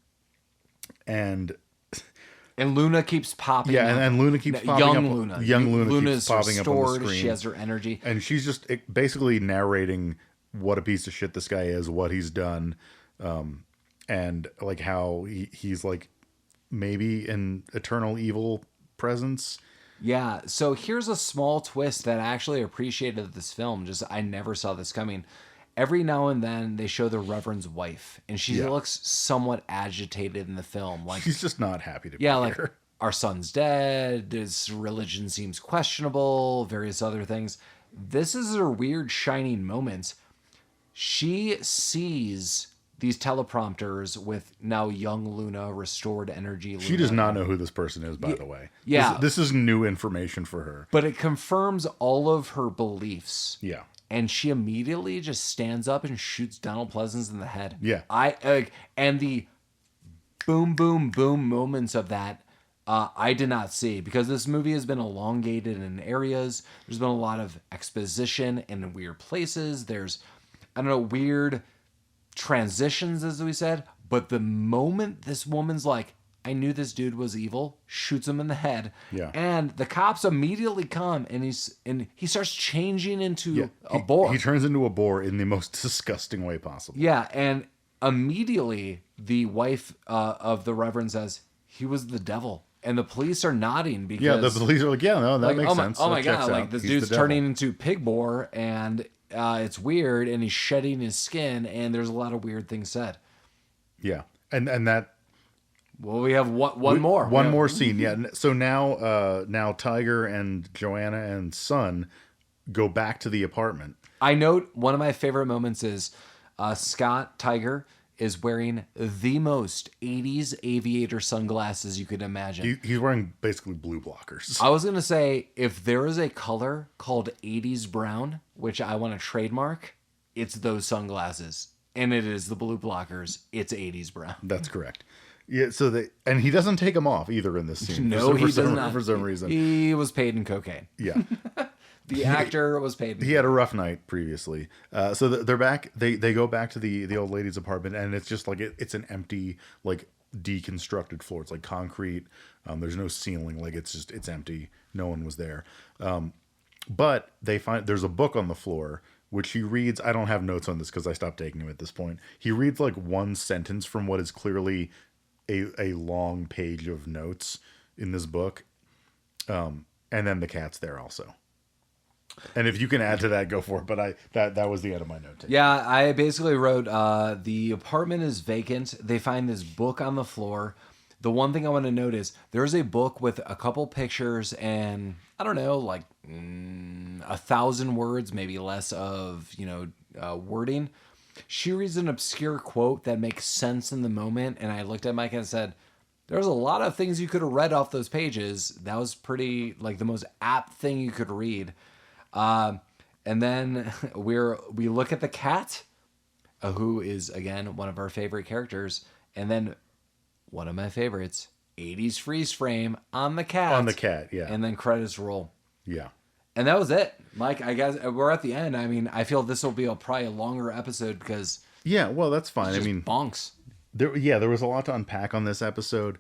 Luna keeps popping. Yeah, and Luna keeps popping young up. Luna. Young Luna keeps popping restored, up on the screen. She has her energy, and she's just basically narrating what a piece of shit this guy is, what he's done, and like how he's like maybe an eternal evil presence. Yeah, so here's a small twist that I actually appreciated this film. Just I never saw this coming. Every now and then they show the Reverend's wife, and she looks somewhat agitated in the film. Like she's just not happy to be here. Our son's dead, his religion seems questionable, various other things. This is her weird shining moments. She sees these teleprompters with now young Luna, restored energy. Luna. She does not know who this person is, by the way. Yeah. This is new information for her. But it confirms all of her beliefs. Yeah. And she immediately just stands up and shoots Donald Pleasance in the head. Yeah. And the boom, boom, boom moments of that, I did not see, because this movie has been elongated in areas. There's been a lot of exposition in weird places. There's, weird transitions, as we said. But the moment this woman's like, I knew this dude was evil. Shoots him in the head. Yeah. And the cops immediately come, and he starts changing into a boar. He turns into a boar in the most disgusting way possible. Yeah, and immediately the wife of the Reverend says he was the devil, and the police are nodding because Yeah, the police are like, yeah, no, that makes sense. Oh my That checks god, like out. this He's dude's the devil. turning into pig boar, and it's weird, and he's shedding his skin, and there's a lot of weird things said. Yeah, and that Well, we have one more. One more scene, yeah. So now Tiger and Joanna and Son go back to the apartment. I note one of my favorite moments is Scott Tiger is wearing the most 80s aviator sunglasses you could imagine. He's wearing basically blue blockers. I was going to say, if there is a color called 80s brown, which I want to trademark, it's those sunglasses. And it is the blue blockers. It's 80s brown. That's correct. Yeah, and he doesn't take them off either in this scene. No, he does not. For some reason. He was paid in cocaine. Yeah. The actor was paid in He had a rough night previously. So they're back. They go back to the old lady's apartment, and it's just like it's an empty, like deconstructed floor. It's like concrete. There's no ceiling. Like it's empty. No one was there. But they find there's a book on the floor, which he reads. I don't have notes on this because I stopped taking him at this point. He reads like one sentence from what is clearly a long page of notes in this book. And then the cat's there also. And if you can add to that, go for it. But that was the end of my note. Yeah, I basically wrote, the apartment is vacant. They find this book on the floor. The one thing I want to note is there's a book with a couple pictures and, I don't know, like 1,000 words, maybe less of, wording. She reads an obscure quote that makes sense in the moment. And I looked at Mike and said, there's a lot of things you could have read off those pages. That was pretty, like, the most apt thing you could read. And then we look at the cat, who is, again, one of our favorite characters. And then one of my favorites, 80s freeze frame on the cat. On the cat, yeah. And then credits roll. Yeah. And that was it. Mike, I guess we're at the end. I mean, I feel this will be probably a longer episode because... Yeah, well, that's fine. I mean... bonks. There was a lot to unpack on this episode.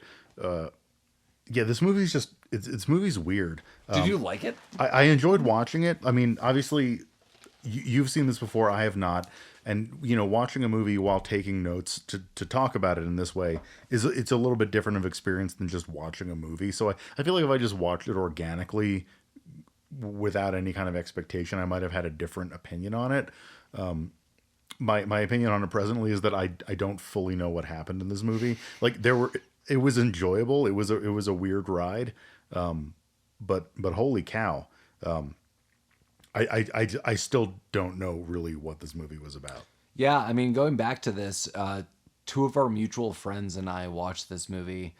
This movie's just... It's movie's weird. Did you like it? I enjoyed watching it. I mean, obviously, you've seen this before. I have not. And, watching a movie while taking notes to talk about it in this way it's a little bit different of experience than just watching a movie. So I feel like if I just watched it organically without any kind of expectation, I might have had a different opinion on it. My opinion on it presently is that I don't fully know what happened in this movie. Like it was enjoyable. It was a weird ride. But holy cow. I still don't know really what this movie was about. Yeah, I mean, going back to this, two of our mutual friends and I watched this movie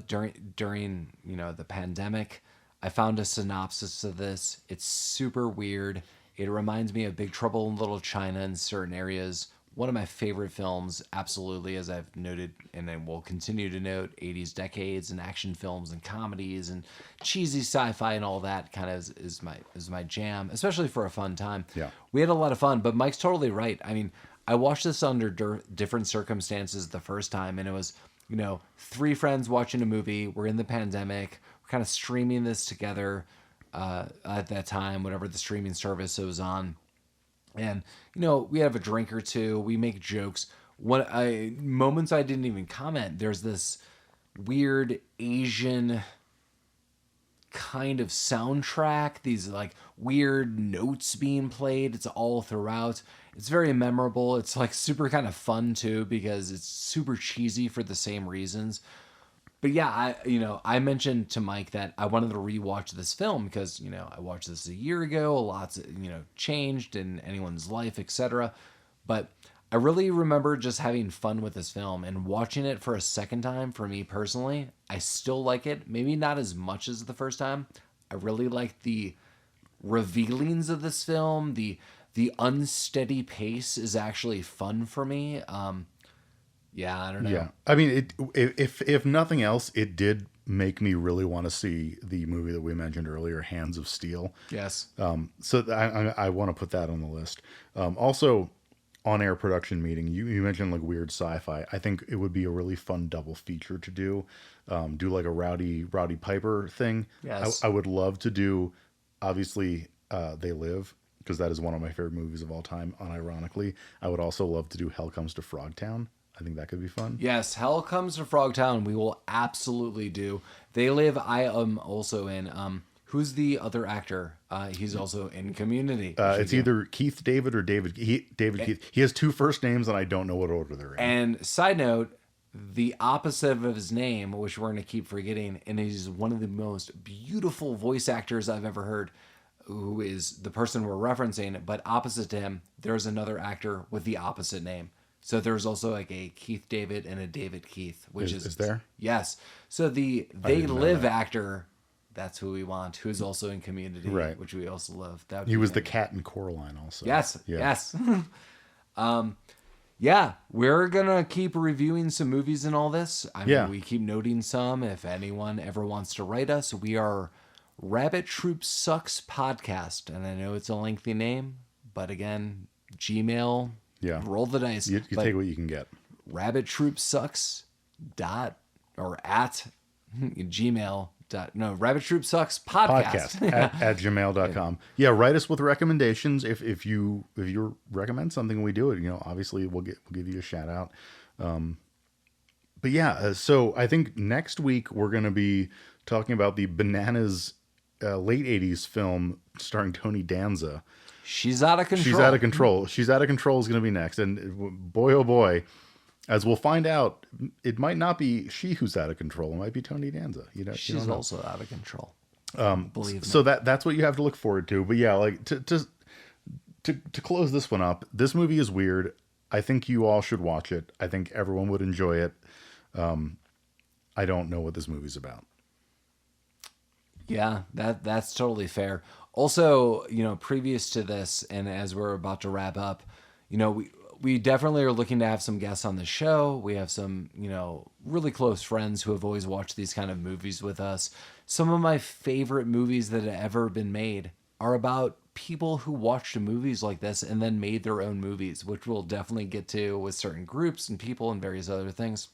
during the pandemic. I found a synopsis of this. It's super weird. It reminds me of Big Trouble in Little China in certain areas. One of my favorite films, absolutely, as I've noted, and I will continue to note, 80s decades and action films and comedies and cheesy sci-fi and all that kind of is my jam, especially for a fun time. Yeah. We had a lot of fun, but Mike's totally right. I mean, I watched this under different circumstances the first time, and it was, three friends watching a movie. We're in the pandemic. We're kind of streaming this together at that time, whatever the streaming service it was on. And, we have a drink or two. We make jokes. Moments I didn't even comment. There's this weird Asian kind of soundtrack. These like weird notes being played. It's all throughout. It's very memorable. It's like super kind of fun too because it's super cheesy for the same reasons. But yeah, I mentioned to Mike that I wanted to rewatch this film because, I watched this a year ago. Lots, changed in anyone's life, etc. But I really remember just having fun with this film and watching it for a second time. For me personally, I still like it. Maybe not as much as the first time. I really like the revealings of this film. The unsteady pace is actually fun for me. Yeah, I don't know. Yeah, I mean, if nothing else, it did make me really want to see the movie that we mentioned earlier, Hands of Steel. Yes. So I want to put that on the list. Also, on-air production meeting, you mentioned like weird sci-fi. I think it would be a really fun double feature to do. Do like a Rowdy Piper thing. Yes. I would love to do, obviously, They Live, because that is one of my favorite movies of all time, unironically. I would also love to do Hell Comes to Frogtown. I think that could be fun. Yes, Hell Comes to Frogtown. We will absolutely do. They Live. I am also in. Who's the other actor? He's also in Community. It's either Keith David or David Keith. He has two first names, and I don't know what order they're in. And side note, the opposite of his name, which we're going to keep forgetting, and he's one of the most beautiful voice actors I've ever heard, who is the person we're referencing, but opposite to him, there's another actor with the opposite name. So there's also like a Keith David and a David Keith, which is there? Yes. So the They Live actor, that's who we want, who's also in Community, right, which we also love. He was the cat in Coraline also. Yes. Yeah, we're going to keep reviewing some movies and all this. I mean, we keep noting some. If anyone ever wants to write us, we are Rabbit Troop Sucks Podcast. And I know it's a lengthy name, but again, Gmail, roll the dice. You take what you can get. Rabbit Troop Sucks at Gmail. Rabbit Troop Sucks podcast at gmail.com. Yeah, write us with recommendations. If you recommend something, we do it. Obviously we'll give you a shout out. But yeah, so I think next week we're going to be talking about the Bananas late 80s film starring Tony Danza. She's Out of Control. She's Out of Control. She's Out of Control is going to be next. And boy, oh boy, as we'll find out, it might not be she who's out of control. It might be Tony Danza. She's also out of control. Believe me. So that's what you have to look forward to. But yeah, like to close this one up, this movie is weird. I think you all should watch it. I think everyone would enjoy it. I don't know what this movie's about. Yeah, that's totally fair. Also, previous to this, and as we're about to wrap up, we definitely are looking to have some guests on the show. We have some, really close friends who have always watched these kind of movies with us. Some of my favorite movies that have ever been made are about people who watched movies like this and then made their own movies, which we'll definitely get to with certain groups and people and various other things.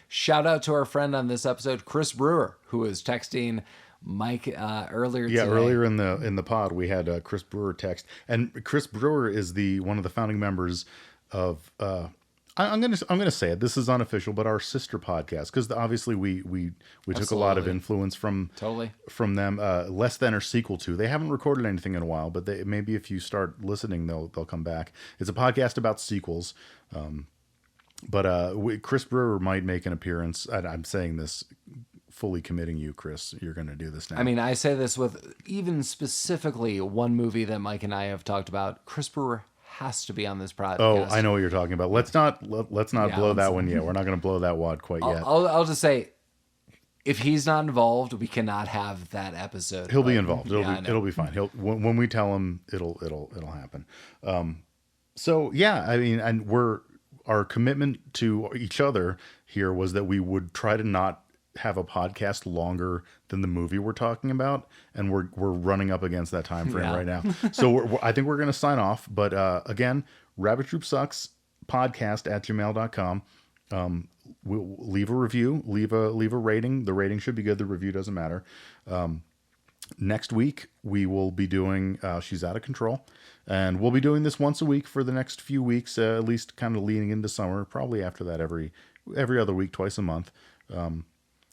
Shout out to our friend on this episode, Chris Brewer, who was texting Mike earlier today. Earlier in the pod we had Chris Brewer text, and Chris Brewer is one of the founding members of I'm gonna say it, this is unofficial, but our sister podcast, because obviously we took a lot of influence from them. Less Than or Sequel To, they haven't recorded anything in a while, but maybe if you start listening they'll come back. It's a podcast about sequels. But Chris Brewer might make an appearance. I'm saying this fully committing you, Chris. You're going to do this now. I mean, I say this with even specifically one movie that Mike and I have talked about. Chris Brewer has to be on this podcast. Oh, I know what you're talking about. Let's not blow that one yet. We're not going to blow that wad quite yet. I'll just say, if he's not involved, we cannot have that episode. He'll be involved. It'll be fine. When we tell him, it'll happen. So yeah, I mean, and our commitment to each other here was that we would try to not have a podcast longer than the movie we're talking about, and we're running up against that time frame right now. So I think we're going to sign off. But again, Rabbit Troop Sucks podcast at gmail.com. We'll leave a review, leave a rating. The rating should be good. The review doesn't matter. Next week we will be doing She's Out of Control, and we'll be doing this once a week for the next few weeks, at least kind of leading into summer. Probably after that, every other week, twice a month.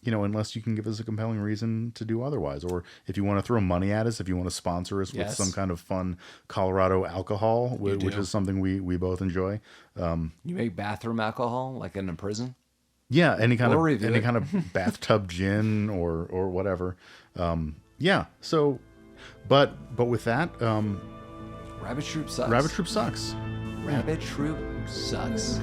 Unless you can give us a compelling reason to do otherwise, or if you want to throw money at us, if you want to sponsor us with some kind of fun Colorado alcohol, which is something we both enjoy. You make bathroom alcohol like in a prison? Yeah, any kind of bathtub gin or whatever. Yeah. So, but with that, Rabbit Troop Sucks. Rabbit Troop Sucks. Rabbit Troop Sucks.